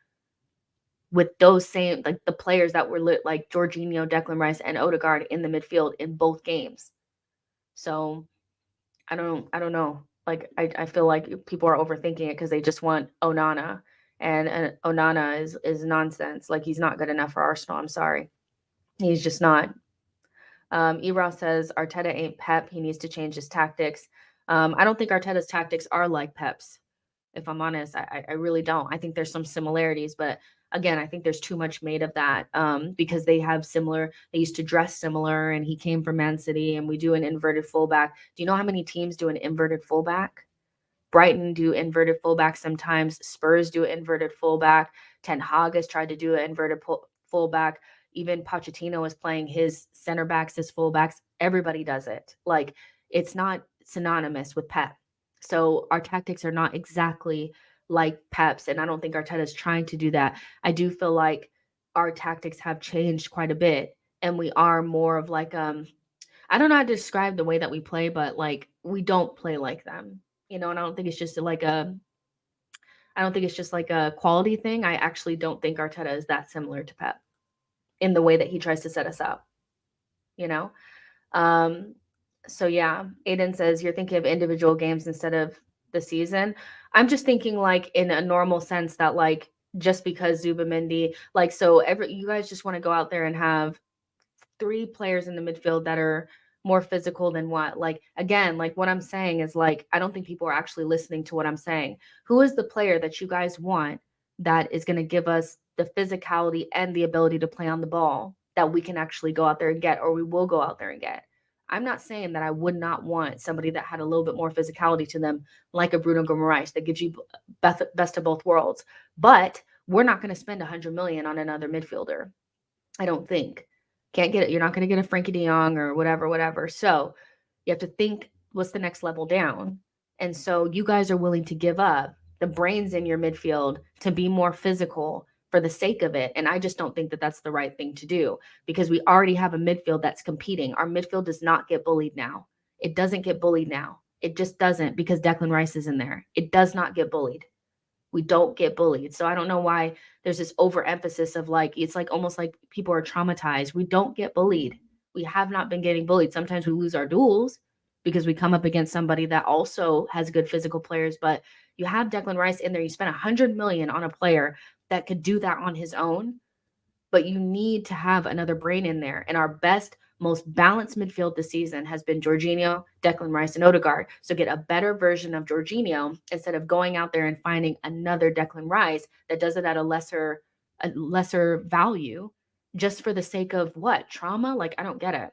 with those same, like, the players that were like Jorginho, Declan Rice, and Odegaard in the midfield in both games. So I don't know. Like, I feel like people are overthinking it because they just want Onana, and Onana is nonsense. Like, he's not good enough for Arsenal. I'm sorry, he's just not. Eros says Arteta ain't Pep. He needs to change his tactics. I don't think Arteta's tactics are like Pep's. If I'm honest, I really don't. I think there's some similarities, but again, I think there's too much made of that because they used to dress similar, and he came from Man City, and we do an inverted fullback. Do you know how many teams do an inverted fullback? Brighton do inverted fullback sometimes. Spurs do inverted fullback. Ten Hag has tried to do an inverted fullback. Even Pochettino is playing his center backs as fullbacks. Everybody does it. Like, it's not synonymous with Pep. So our tactics are not exactly like Pep's, and I don't think Arteta is trying to do that. I do feel like our tactics have changed quite a bit, and we are more of like I don't know how to describe the way that we play, but like, we don't play like them, and I don't think it's just like a quality thing. I actually don't think Arteta is that similar to Pep in the way that he tries to set us up, you know? So yeah, Aiden says you're thinking of individual games instead of the season. I'm just thinking like in a normal sense that, like, just because Zubimendi, like, so you guys just want to go out there and have 3 players in the midfield that are more physical than what? Like, again, like, what I'm saying is, like, I don't think people are actually listening to what I'm saying. Who is the player that you guys want that is going to give us the physicality and the ability to play on the ball that we can actually go out there and get, or we will go out there and get. I'm not saying that I would not want somebody that had a little bit more physicality to them, like a Bruno Guimaraes, that gives you best of both worlds. But we're not going to spend $100 million on another midfielder. I don't think. Can't get it. You're not going to get a Frankie de Jong or whatever. So you have to think, what's the next level down? And so you guys are willing to give up the brains in your midfield to be more physical for the sake of it. And I just don't think that that's the right thing to do, because we already have a midfield that's competing. Our midfield does not get bullied now. It doesn't get bullied now. It just doesn't, because Declan Rice is in there. It does not get bullied. We don't get bullied. So I don't know why there's this overemphasis of like, it's like almost like people are traumatized. We don't get bullied. We have not been getting bullied. Sometimes we lose our duels because we come up against somebody that also has good physical players, but you have Declan Rice in there. You spent $100 million on a player that could do that on his own, but you need to have another brain in there. And our best, most balanced midfield this season has been Jorginho, Declan Rice, and Odegaard. So get a better version of Jorginho instead of going out there and finding another Declan Rice that does it at a lesser value, just for the sake of what? Trauma? Like, I don't get it.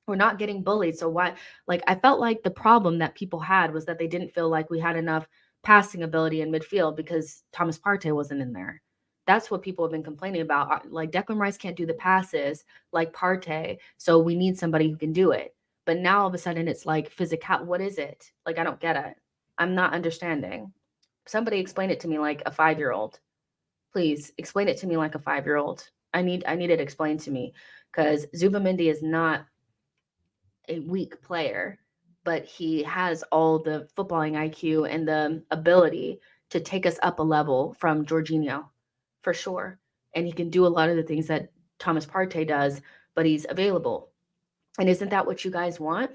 We're not getting bullied. So why? Like, I felt like the problem that people had was that they didn't feel like we had enough passing ability in midfield because Thomas Partey wasn't in there. That's what people have been complaining about. Like, Declan Rice can't do the passes like Partey, so we need somebody who can do it. But now all of a sudden it's like physical. What is it? Like, I don't get it. I'm not understanding. Somebody explain it to me like a 5-year-old. Please explain it to me like a 5-year-old. I need it explained to me, because Zubimendi is not a weak player, but he has all the footballing IQ and the ability to take us up a level from Jorginho, for sure. And he can do a lot of the things that Thomas Partey does, but he's available. And isn't that what you guys want?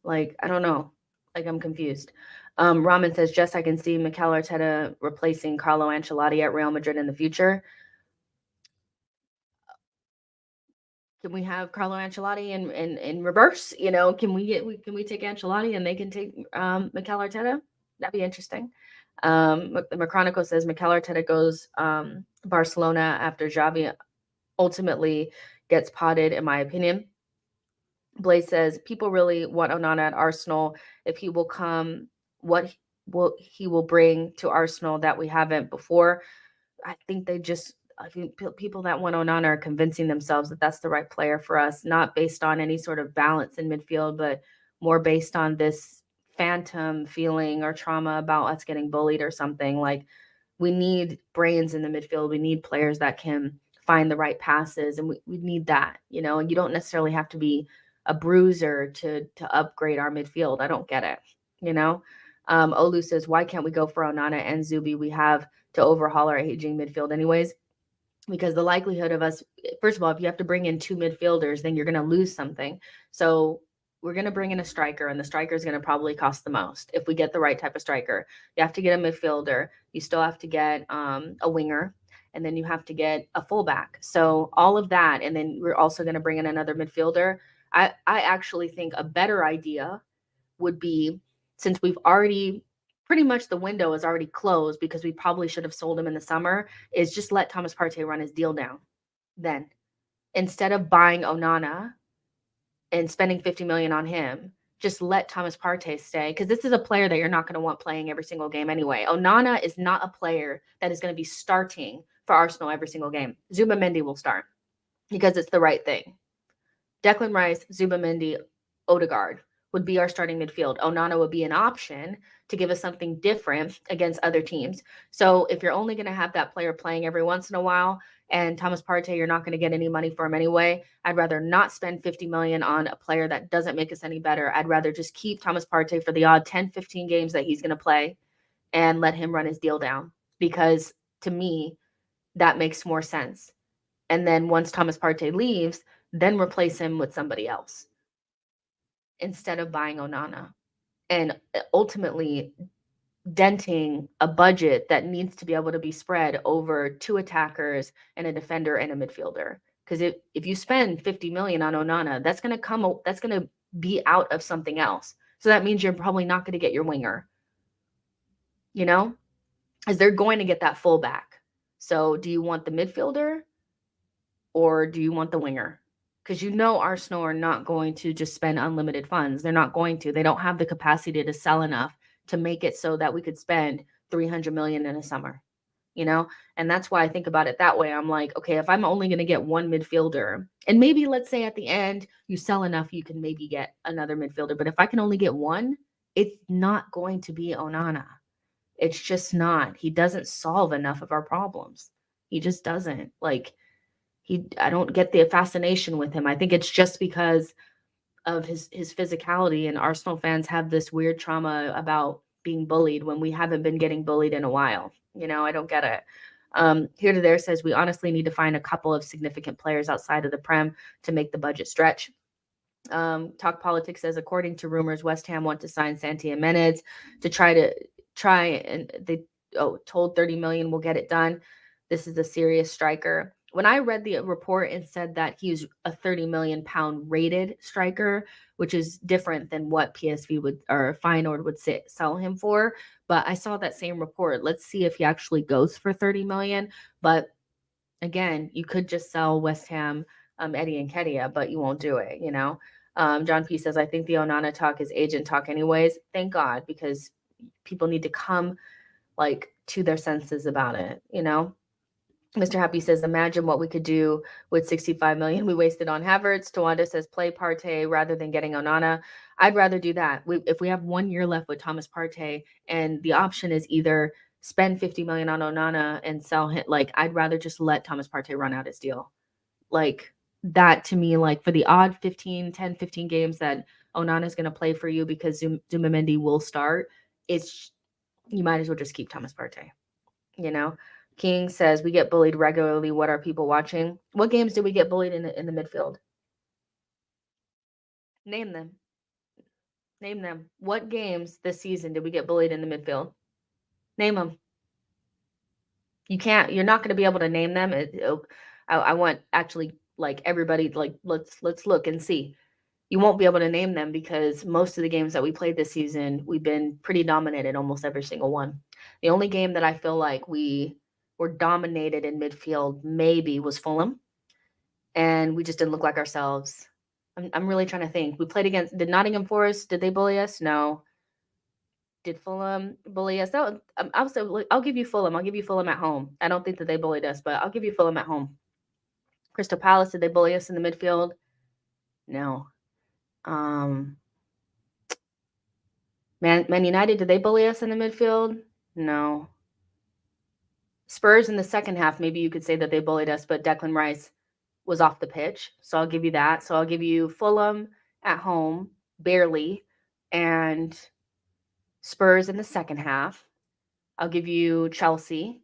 Like, I don't know. Like, I'm confused. Ramen says, Jess, I can see Mikel Arteta replacing Carlo Ancelotti at Real Madrid in the future. Can we have Carlo Ancelotti in reverse? You know, can we take Ancelotti and they can take Mikel Arteta? That'd be interesting. The Macronico says Mikel Arteta goes Barcelona after Xavi ultimately gets potted, in my opinion. Blaze says people really want Onana at Arsenal. If he will come, what he will bring to Arsenal that we haven't before. I think people that want Onana are convincing themselves that that's the right player for us, not based on any sort of balance in midfield, but more based on this phantom feeling or trauma about us getting bullied or something. Like, we need brains in the midfield. We need players that can find the right passes, and we need that, you know, and you don't necessarily have to be a bruiser to upgrade our midfield. I don't get it, you know. Olu says, why can't we go for Onana and Zubi? We have to overhaul our aging midfield anyways, because the likelihood of us, first of all, if you have to bring in 2 midfielders, then you're going to lose something. So we're going to bring in a striker, and the striker is going to probably cost the most if we get the right type of striker. You have to get a midfielder. You still have to get a winger, and then you have to get a fullback. So all of that, and then we're also going to bring in another midfielder. I actually think a better idea would be, since we've already pretty much the window is already closed because we probably should have sold him in the summer, is just let Thomas Partey run his deal down. Then, instead of buying Onana and spending 50 million on him, just let Thomas Partey stay, because this is a player that you're not going to want playing every single game anyway. Onana is not a player that is going to be starting for Arsenal every single game. Zubimendi will start because it's the right thing. Declan Rice, Zubimendi, Odegaard would be our starting midfield. Onana would be an option to give us something different against other teams. So if you're only going to have that player playing every once in a while, and Thomas Partey, you're not going to get any money for him anyway, I'd rather not spend 50 million on a player that doesn't make us any better. I'd rather just keep Thomas Partey for the odd 10, 15 games that he's going to play and let him run his deal down, because to me, that makes more sense. And then once Thomas Partey leaves, then replace him with somebody else instead of buying Onana and ultimately denting a budget that needs to be able to be spread over 2 attackers and a defender and a midfielder. Because if you spend 50 million on Onana, that's going to be out of something else. So that means you're probably not going to get your winger, you know, as they're going to get that fullback. So do you want the midfielder or do you want the winger? Because Arsenal are not going to just spend unlimited funds. They're not going to. They don't have the capacity to sell enough to make it so that we could spend 300 million in a summer. And that's why I think about it that way. I'm like, okay, if I'm only going to get one midfielder, and maybe let's say at the end you sell enough, you can maybe get another midfielder. But if I can only get one, it's not going to be Onana. It's just not. He doesn't solve enough of our problems. He just doesn't. I don't get the fascination with him. I think it's just because of his physicality, and Arsenal fans have this weird trauma about being bullied when we haven't been getting bullied in a while. I don't get it. Here to There says we honestly need to find a couple of significant players outside of the Prem to make the budget stretch. Talk Politics says, according to rumors, West Ham want to sign Santi Jimenez to try and they told 30 million will get it done. This is a serious striker. When I read the report, it said that he's a 30 million pound rated striker, which is different than what PSV would or Feyenoord would sell him for. But I saw that same report. Let's see if he actually goes for 30 million. But again, you could just sell West Ham Eddie Nketiah, but you won't do it, John P says, I think the Onana talk is agent talk anyways. Thank God, because people need to come to their senses about it, Mr. Happy says, imagine what we could do with 65 million we wasted on Havertz. Tawanda says, play Partey rather than getting Onana. I'd rather do that. If we have 1 year left with Thomas Partey and the option is either spend 50 million on Onana and sell him, I'd rather just let Thomas Partey run out his deal. That to me, for the odd 10, 15 games that Onana is going to play for you because Zubimendi will start, you might as well just keep Thomas Partey, King says, we get bullied regularly. What are people watching? What games did we get bullied in the midfield? Name them. Name them. What games this season did we get bullied in the midfield? Name them. You're not going to be able to name them. I want actually everybody, let's look and see. You won't be able to name them because most of the games that we played this season, we've been pretty dominant in almost every single one. The only game that I feel like we were dominated in midfield maybe was Fulham, and we just didn't look like ourselves. I'm really trying to think. We played did Nottingham Forest, did they bully us? No. Did Fulham bully us? I'll give you Fulham. I'll give you Fulham at home. I don't think that they bullied us, but I'll give you Fulham at home. Crystal Palace, did they bully us in the midfield? No. Man United, did they bully us in the midfield? No. Spurs in the second half, maybe you could say that they bullied us, but Declan Rice was off the pitch. So I'll give you that. So I'll give you Fulham at home, barely, and Spurs in the second half. I'll give you Chelsea.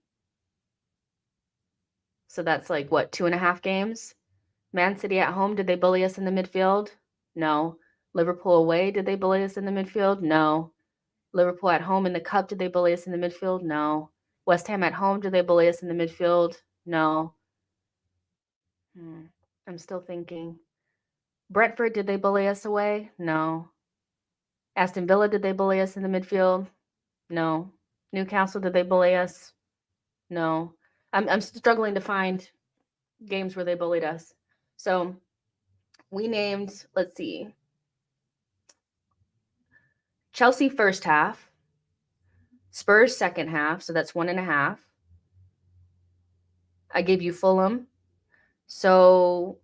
So that's 2.5 games. Man City at home, did they bully us in the midfield? No. Liverpool away, did they bully us in the midfield? No. Liverpool at home in the cup, did they bully us in the midfield? No. West Ham at home, did they bully us in the midfield? No. I'm still thinking. Brentford, did they bully us away? No. Aston Villa, did they bully us in the midfield? No. Newcastle, did they bully us? No. I'm struggling to find games where they bullied us. So we named, let's see, Chelsea first half, Spurs second half, so that's 1.5. I gave you Fulham. So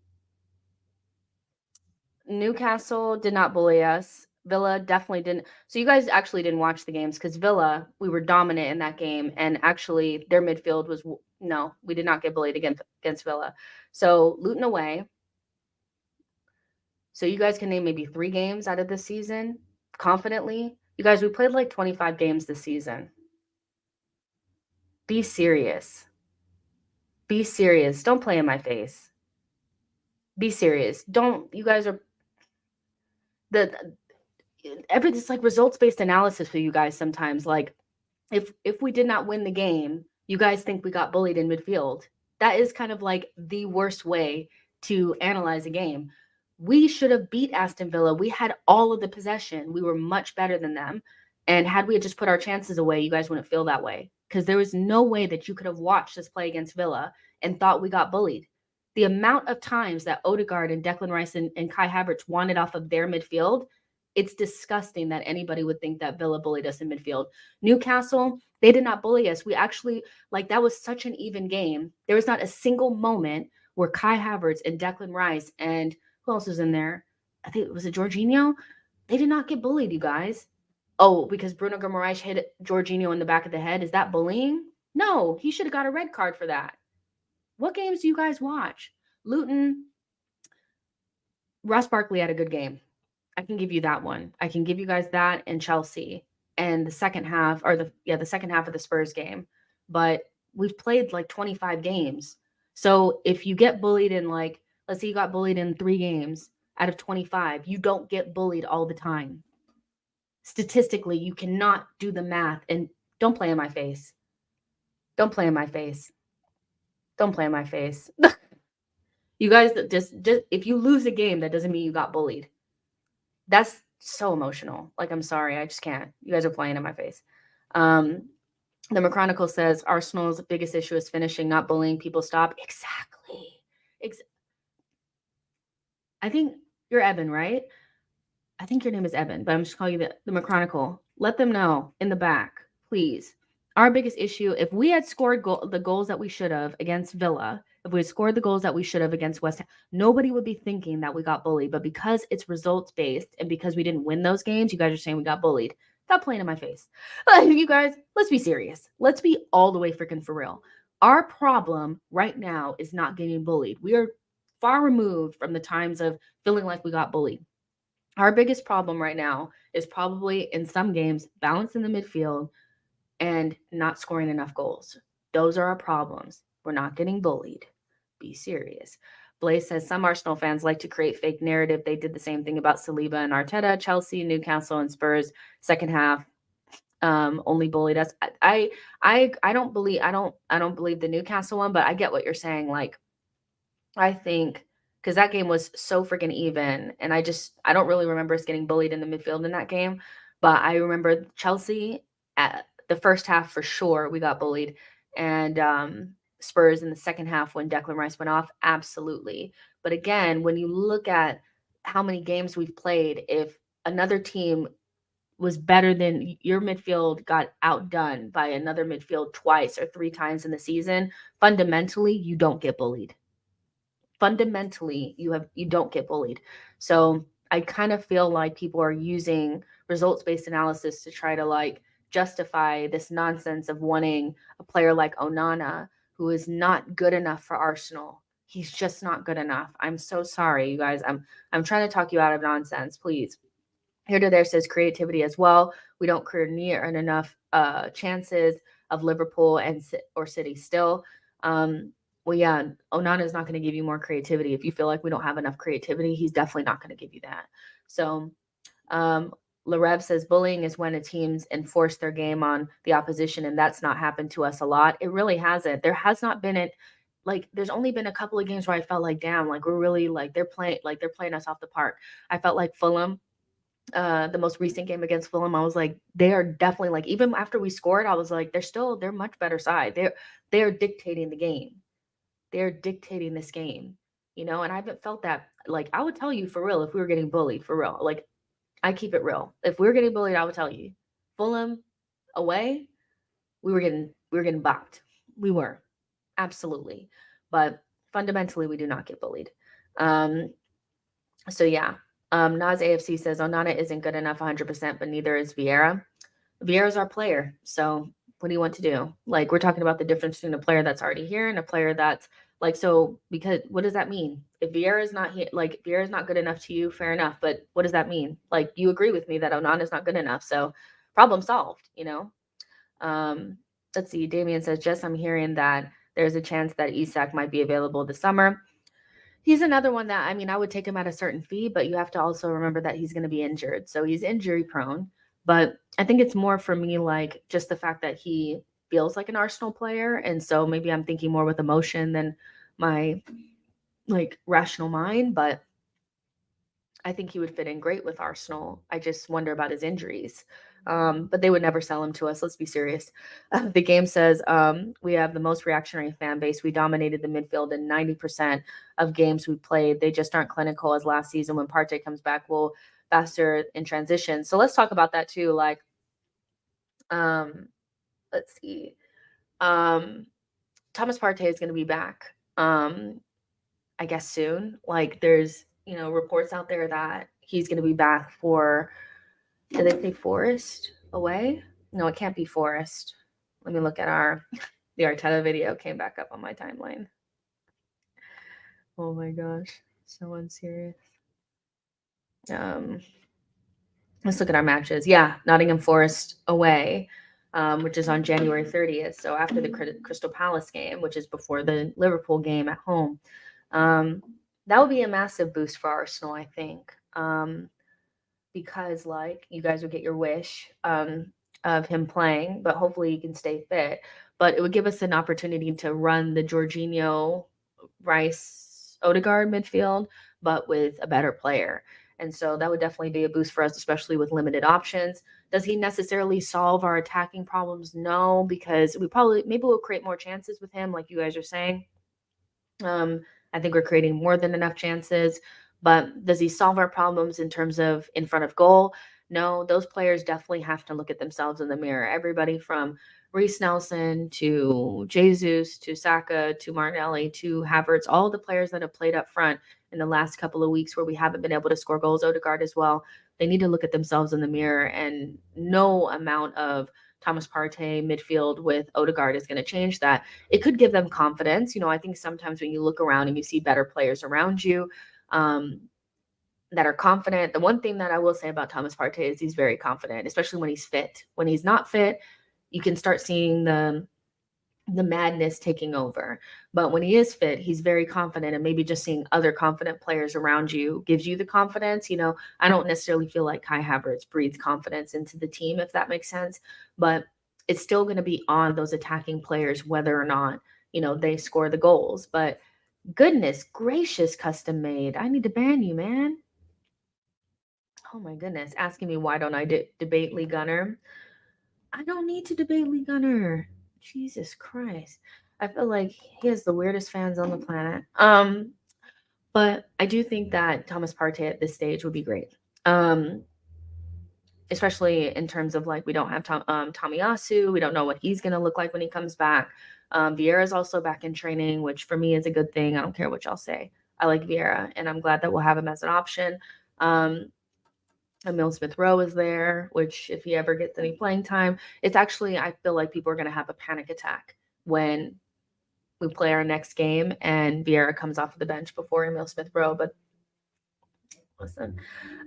Newcastle did not bully us. Villa definitely didn't. So you guys actually didn't watch the games because Villa, we were dominant in that game. And actually their midfield was, no, we did not get bullied against Villa. So Luton away. So you guys can name maybe 3 games out of this season confidently. You guys, we played 25 games this season. Be serious. Be serious. Don't play in my face. Be serious. You guys are everything's results-based analysis for you guys sometimes. If we did not win the game, you guys think we got bullied in midfield. That is kind of the worst way to analyze a game. We should have beat Aston Villa. We had all of the possession. We were much better than them. And had we just put our chances away, you guys wouldn't feel that way. Because there was no way that you could have watched us play against Villa and thought we got bullied. The amount of times that Odegaard and Declan Rice and Kai Havertz wanted off of their midfield, it's disgusting that anybody would think that Villa bullied us in midfield. Newcastle, they did not bully us. We actually, like, that was such an even game. There was not a single moment where Kai Havertz and Declan Rice and who else was in there? I think it was Jorginho. They did not get bullied, you guys. Oh, because Bruno Guimaraes hit Jorginho in the back of the head. Is that bullying? No, he should have got a red card for that. What games do you guys watch? Luton, Ross Barkley had a good game. I can give you that one. I can give you guys that and Chelsea and the second half or the second half of the Spurs game. But we've played like 25 games. So if you get bullied in like, let's say you got bullied in 3 games out of 25, you don't get bullied all the time. Statistically, you cannot do the math. And don't play in my face. Don't play in my face. Don't play in my face. You guys just if you lose a game, that doesn't mean you got bullied. That's so emotional. Like, I'm sorry, I just can't. You guys are playing in my face. The McChronicle says Arsenal's biggest issue is finishing, not bullying. People stop. Exactly. I think you're Evan, right? I think your name is Evan, but I'm just calling you the McChronicle. Let them know in the back, please. Our biggest issue, if we had scored the goals that we should have against Villa, if we had scored the goals that we should have against West Ham, nobody would be thinking that we got bullied. But because it's results-based and because we didn't win those games, you guys are saying we got bullied. Stop playing in my face. You guys, let's be serious. Let's be all the way freaking for real. Our problem right now is not getting bullied. We are far removed from the times of feeling like we got bullied. Our biggest problem right now is probably in some games, balance in the midfield and not scoring enough goals. Those are our problems. We're not getting bullied. Be serious. Blaze says some Arsenal fans like to create fake narrative. They did the same thing about Saliba and Arteta, Chelsea, Newcastle, and Spurs. Second half, only bullied us. I don't believe the Newcastle one, but I get what you're saying. Like, I think because that game was so freaking even, and I don't really remember us getting bullied in the midfield in that game, but I remember Chelsea at the first half for sure we got bullied, and Spurs in the second half when Declan Rice went off, absolutely. But again, when you look at how many games we've played, if another team was better than your midfield got outdone by another midfield twice or 3 times in the season, fundamentally you don't get bullied. Fundamentally you don't get bullied. So I kind of feel like people are using results-based analysis to try to like justify this nonsense of wanting a player like Onana who is not good enough for Arsenal. He's just not good enough. I'm so sorry, you guys. I'm trying to talk you out of nonsense, please. Here to there says creativity as well. We don't create near enough chances of Liverpool or City still. Well, yeah, Onana is not going to give you more creativity. If you feel like we don't have enough creativity, he's definitely not going to give you that. So, Larev says bullying is when a teams enforce their game on the opposition, and that's not happened to us a lot. It really hasn't. There has not been it. Like, there's only been a couple of games where I felt like, damn, like we're really like they're playing us off the park. I felt like Fulham. The most recent game against Fulham, I was like, they are definitely like, even after we scored, I was like, they're much better side. They're dictating the game. They're dictating this game, and I haven't felt that. Like, I would tell you for real if we were getting bullied for real. Like, I keep it real. If we were getting bullied, I would tell you. Fulham away, we were getting bopped. We were absolutely, but fundamentally, we do not get bullied. So yeah. Nas AFC says Onana isn't good enough 100%, but neither is Vieira. Vieira's our player, so what do you want to do? Like, we're talking about the difference between a player that's already here and a player that's like, so because what does that mean? If Vieira is not here, like Vieira is not good enough to you, fair enough. But what does that mean? Like, you agree with me that Onana is not good enough. So problem solved, Let's see. Damien says, Jess, I'm hearing that there's a chance that Isak might be available this summer. He's another one that, I would take him at a certain fee, but you have to also remember that he's going to be injured. So he's injury prone. But I think it's more for me like just the fact that he feels like an Arsenal player. And so maybe I'm thinking more with emotion than my like rational mind. But I think he would fit in great with Arsenal. I just wonder about his injuries. But they would never sell him to us. Let's be serious. The game says we have the most reactionary fan base. We dominated the midfield in 90% of games we played. They just aren't clinical as last season. When Partey comes back, we'll faster in transition. So let's talk about that too. Like, let's see. Thomas Partey is going to be back. I guess soon. Like, there's reports out there that he's going to be back for. Did they say Forest away? No, it can't be Forest. Let me look at the Arteta video came back up on my timeline. Oh my gosh, so unserious. Let's look at our matches. Yeah, Nottingham Forest away, which is on January 30th. So after the Crystal Palace game, which is before the Liverpool game at home. That would be a massive boost for Arsenal, I think. Because like you guys would get your wish of him playing, but hopefully he can stay fit. But it would give us an opportunity to run the Jorginho, Rice, Odegaard midfield, but with a better player. And so that would definitely be a boost for us, especially with limited options. Does he necessarily solve our attacking problems? No, because maybe we'll create more chances with him, like you guys are saying. I think we're creating more than enough chances. But does he solve our problems in terms of in front of goal? No, those players definitely have to look at themselves in the mirror. Everybody from Reece Nelson to Jesus to Saka to Martinelli to Havertz, all the players that have played up front in the last couple of weeks where we haven't been able to score goals, Odegaard as well, they need to look at themselves in the mirror, and no amount of Thomas Partey midfield with Odegaard is going to change that. It could give them confidence. I think sometimes when you look around and you see better players around you, that are confident. The one thing that I will say about Thomas Partey is he's very confident, especially when he's fit. When he's not fit, you can start seeing the madness taking over. But when he is fit, he's very confident, and maybe just seeing other confident players around you gives you the confidence. I don't necessarily feel like Kai Havertz breathes confidence into the team, if that makes sense. But it's still going to be on those attacking players whether or not, they score the goals. But goodness gracious, custom made. I need to ban you, man. Oh my goodness. Asking me why don't I debate Lee Gunner. I don't need to debate Lee Gunner. Jesus Christ. I feel like he has the weirdest fans on the planet. But I do think that Thomas Partey at this stage would be great. Especially in terms of like we don't have Tomiyasu. We don't know what he's gonna look like when he comes back. Vieira's also back in training, which for me is a good thing. I don't care what y'all say. I like Vieira, and I'm glad that we'll have him as an option. Emil Smith-Rowe is there, which if he ever gets any playing time, it's actually, I feel like people are going to have a panic attack when we play our next game and Vieira comes off of the bench before Emil Smith-Rowe. But listen,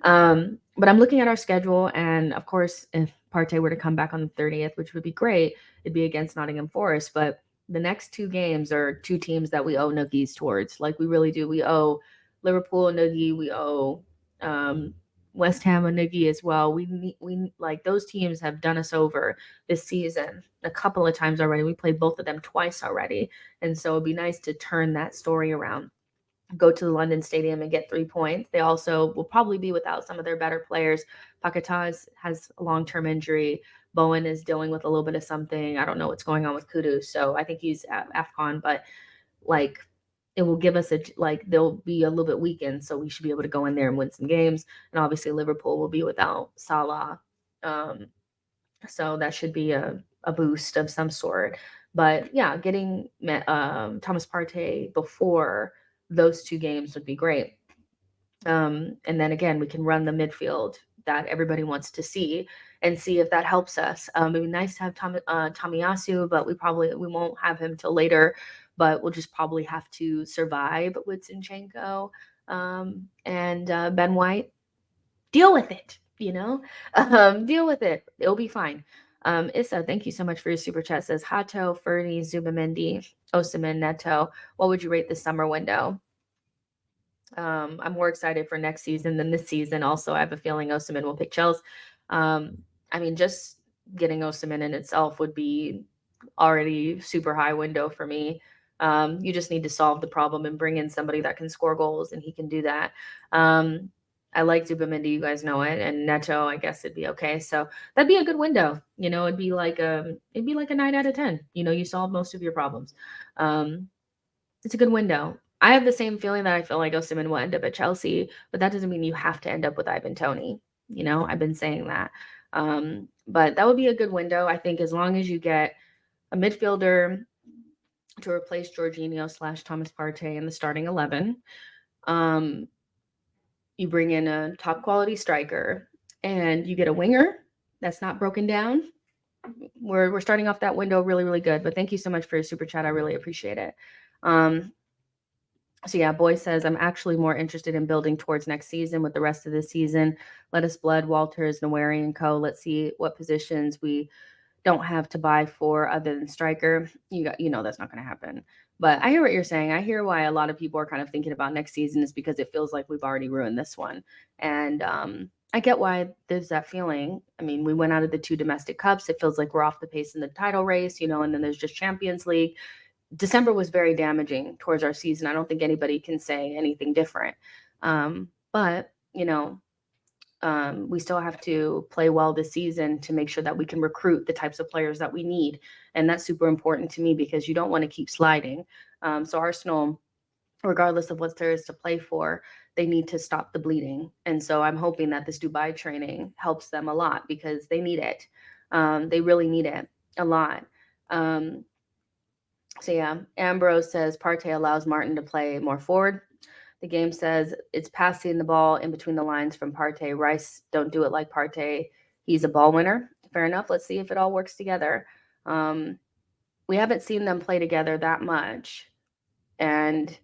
but I'm looking at our schedule, and of course, if Partey were to come back on the 30th, which would be great, it'd be against Nottingham Forest. But the next two games are two teams that we owe noogies towards. Like we really do. We owe Liverpool a noogie. We owe West Ham a noogie as well. We like those teams have done us over this season a couple of times already. We played both of them twice already, and so it'd be nice to turn that story around. Go to the London Stadium and get 3 points. They also will probably be without some of their better players. Paquetá has a long-term injury. Bowen is dealing with a little bit of something. I don't know what's going on with Kudus, so I think he's at AFCON, but like it will give us they'll be a little bit weakened, so we should be able to go in there and win some games. And obviously Liverpool will be without Salah, so that should be a boost of some sort. But yeah, getting Thomas Partey before those two games would be great. And then again, we can run the midfield that everybody wants to see and see if that helps us. It'd be nice to have Tomiyasu, but we won't have him till later. But we'll just probably have to survive with Zinchenko and Ben White. Deal with it, deal with it. It'll be fine. Issa, thank you so much for your super chat. Says Hato, Ferdy, Zubimendi, Osimhen, Neto. What would you rate this summer window? I'm more excited for next season than this season. Also, I have a feeling Osimhen will pick Chelsea. Just getting Osimhen in itself would be already super high window for me. You just need to solve the problem and bring in somebody that can score goals, and he can do that. I like Zubimendi, you guys know it, and Neto, I guess it'd be okay. So that'd be a good window. It'd be like a 9 out of 10. You solve most of your problems. It's a good window. I have the same feeling that I feel like Osimhen will end up at Chelsea, but that doesn't mean you have to end up with Ivan Toney. I've been saying that. But that would be a good window. I think as long as you get a midfielder to replace Jorginho/Thomas Partey in the starting 11. You bring in a top quality striker and you get a winger that's not broken down. We're starting off that window really, really good. But thank you so much for your super chat. I really appreciate it. So yeah, Boy says, I'm actually more interested in building towards next season with the rest of the season. Let us Blood, Walters, Nweri, and co. Let's see what positions we don't have to buy for other than striker. That's not going to happen. But I hear what you're saying. I hear why a lot of people are kind of thinking about next season is because it feels like we've already ruined this one. And I get why there's that feeling. I mean, we went out of the 2 domestic cups. It feels like we're off the pace in the title race, and then there's just Champions League. December was very damaging towards our season. I don't think anybody can say anything different. But we still have to play well this season to make sure that we can recruit the types of players that we need. And that's super important to me because you don't want to keep sliding. So Arsenal, regardless of what there is to play for, they need to stop the bleeding. And so I'm hoping that this Dubai training helps them a lot because they need it. They really need it a lot. So yeah, Ambrose says Partey allows Martin to play more forward. The game says it's passing the ball in between the lines from Partey. Rice don't do it like Partey. He's a ball winner. Fair enough. Let's see if it all works together. We haven't seen them play together that much. And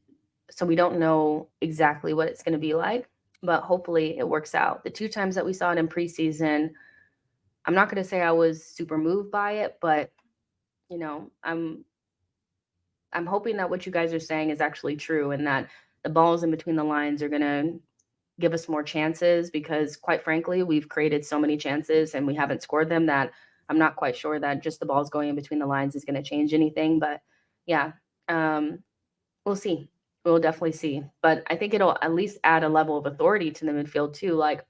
so we don't know exactly what it's going to be like, but hopefully it works out. The 2 times that we saw it in preseason, I'm not going to say I was super moved by it, but I'm hoping that what you guys are saying is actually true and that the balls in between the lines are going to give us more chances because, quite frankly, we've created so many chances and we haven't scored them that I'm not quite sure that just the balls going in between the lines is going to change anything. But yeah, we'll see. We'll definitely see. But I think it'll at least add a level of authority to the midfield too. Like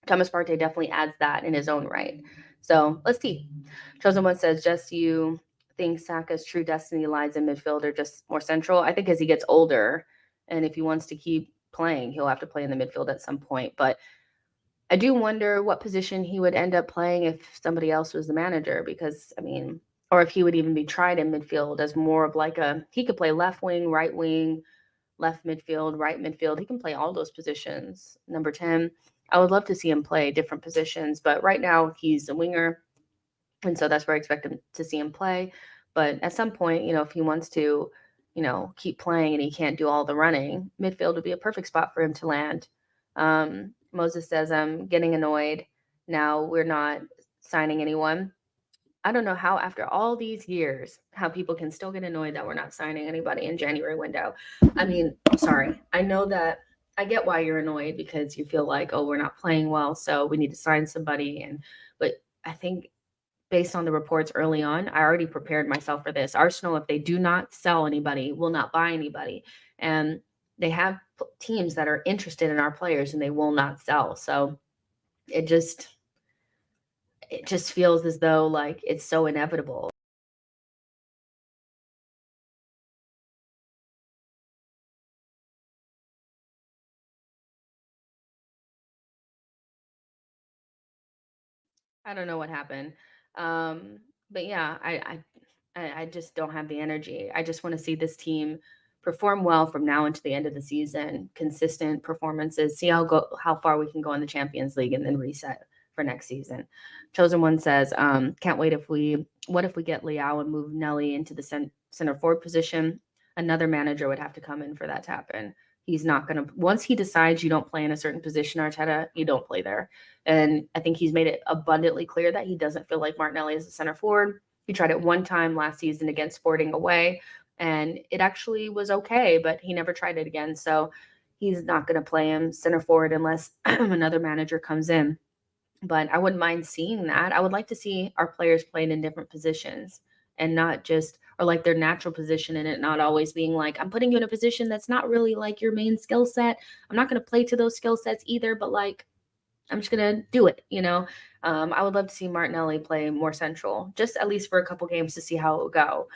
Thomas Partey definitely adds that in his own right. So let's see. Chosen One says, just you think Saka's true destiny lies in midfield or just more central? I think as he gets older and if he wants to keep playing, he'll have to play in the midfield at some point. But I do wonder what position he would end up playing if somebody else was the manager because, or if he would even be tried in midfield as more of like he could play left wing, right wing, left midfield, right midfield. He can play all those positions. Number 10, I would love to see him play different positions, but right now he's a winger. And so that's where I expect him to see him play. But at some point, if he wants to, keep playing and he can't do all the running, midfield would be a perfect spot for him to land. Moses says, I'm getting annoyed. Now we're not signing anyone. I don't know how, after all these years, how people can still get annoyed that we're not signing anybody in January window. I'm sorry. I know that I get why you're annoyed because you feel like, oh, we're not playing well, so we need to sign somebody. But I think based on the reports early on, I already prepared myself for this. Arsenal, if they do not sell anybody, will not buy anybody. And they have teams that are interested in our players and they will not sell. So it just feels as though like it's so inevitable. I don't know what happened. But yeah, I just don't have the energy. I just want to see this team perform well from now until the end of the season, consistent performances, see how far we can go in the Champions League and then reset for next season. Chosen One says, can't wait what if we get Leao and move Nelly into the center forward position? Another manager would have to come in for that to happen. He's not going to, once he decides you don't play in a certain position, Arteta, you don't play there. And I think he's made it abundantly clear that he doesn't feel like Martinelli is a center forward. He tried it one time last season against Sporting away, and it actually was okay, but he never tried it again. So he's not going to play him center forward unless another manager comes in. But I wouldn't mind seeing that. I would like to see our players playing in different positions and not just or like their natural position in it, not always being like, I'm putting you in a position that's not really like your main skill set. I'm not going to play to those skill sets either, but like, I'm just going to do it, you know? I would love to see Martinelli play more central, just at least for a couple games to see how it will go.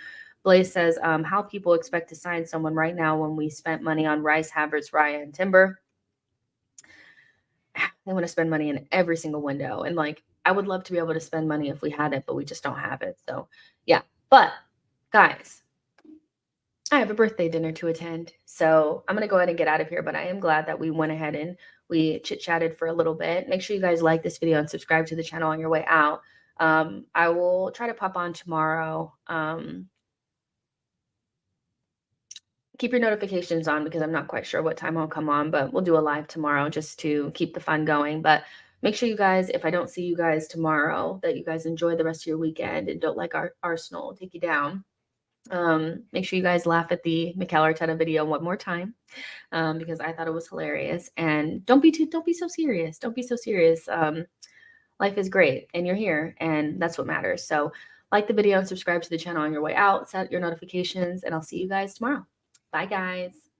Blaze says, how people expect to sign someone right now when we spent money on Rice, Havertz, Raya, and Timber. They want to spend money in every single window. And like, I would love to be able to spend money if we had it, but we just don't have it. So yeah, but guys, I have a birthday dinner to attend. So I'm going to go ahead and get out of here, but I am glad that we went ahead and we chit-chatted for a little bit. Make sure you guys like this video and subscribe to the channel on your way out. I will try to pop on tomorrow. Keep your notifications on because I'm not quite sure what time I'll come on, but we'll do a live tomorrow just to keep the fun going. But make sure you guys, if I don't see you guys tomorrow, that you guys enjoy the rest of your weekend and don't like Arsenal take you down. Make sure you guys laugh at the Mikel Arteta video one more time because I thought it was hilarious. And don't be so serious. Don't be so serious. Life is great and you're here and that's what matters. So like the video and subscribe to the channel on your way out, set your notifications, and I'll see you guys tomorrow. Bye, guys.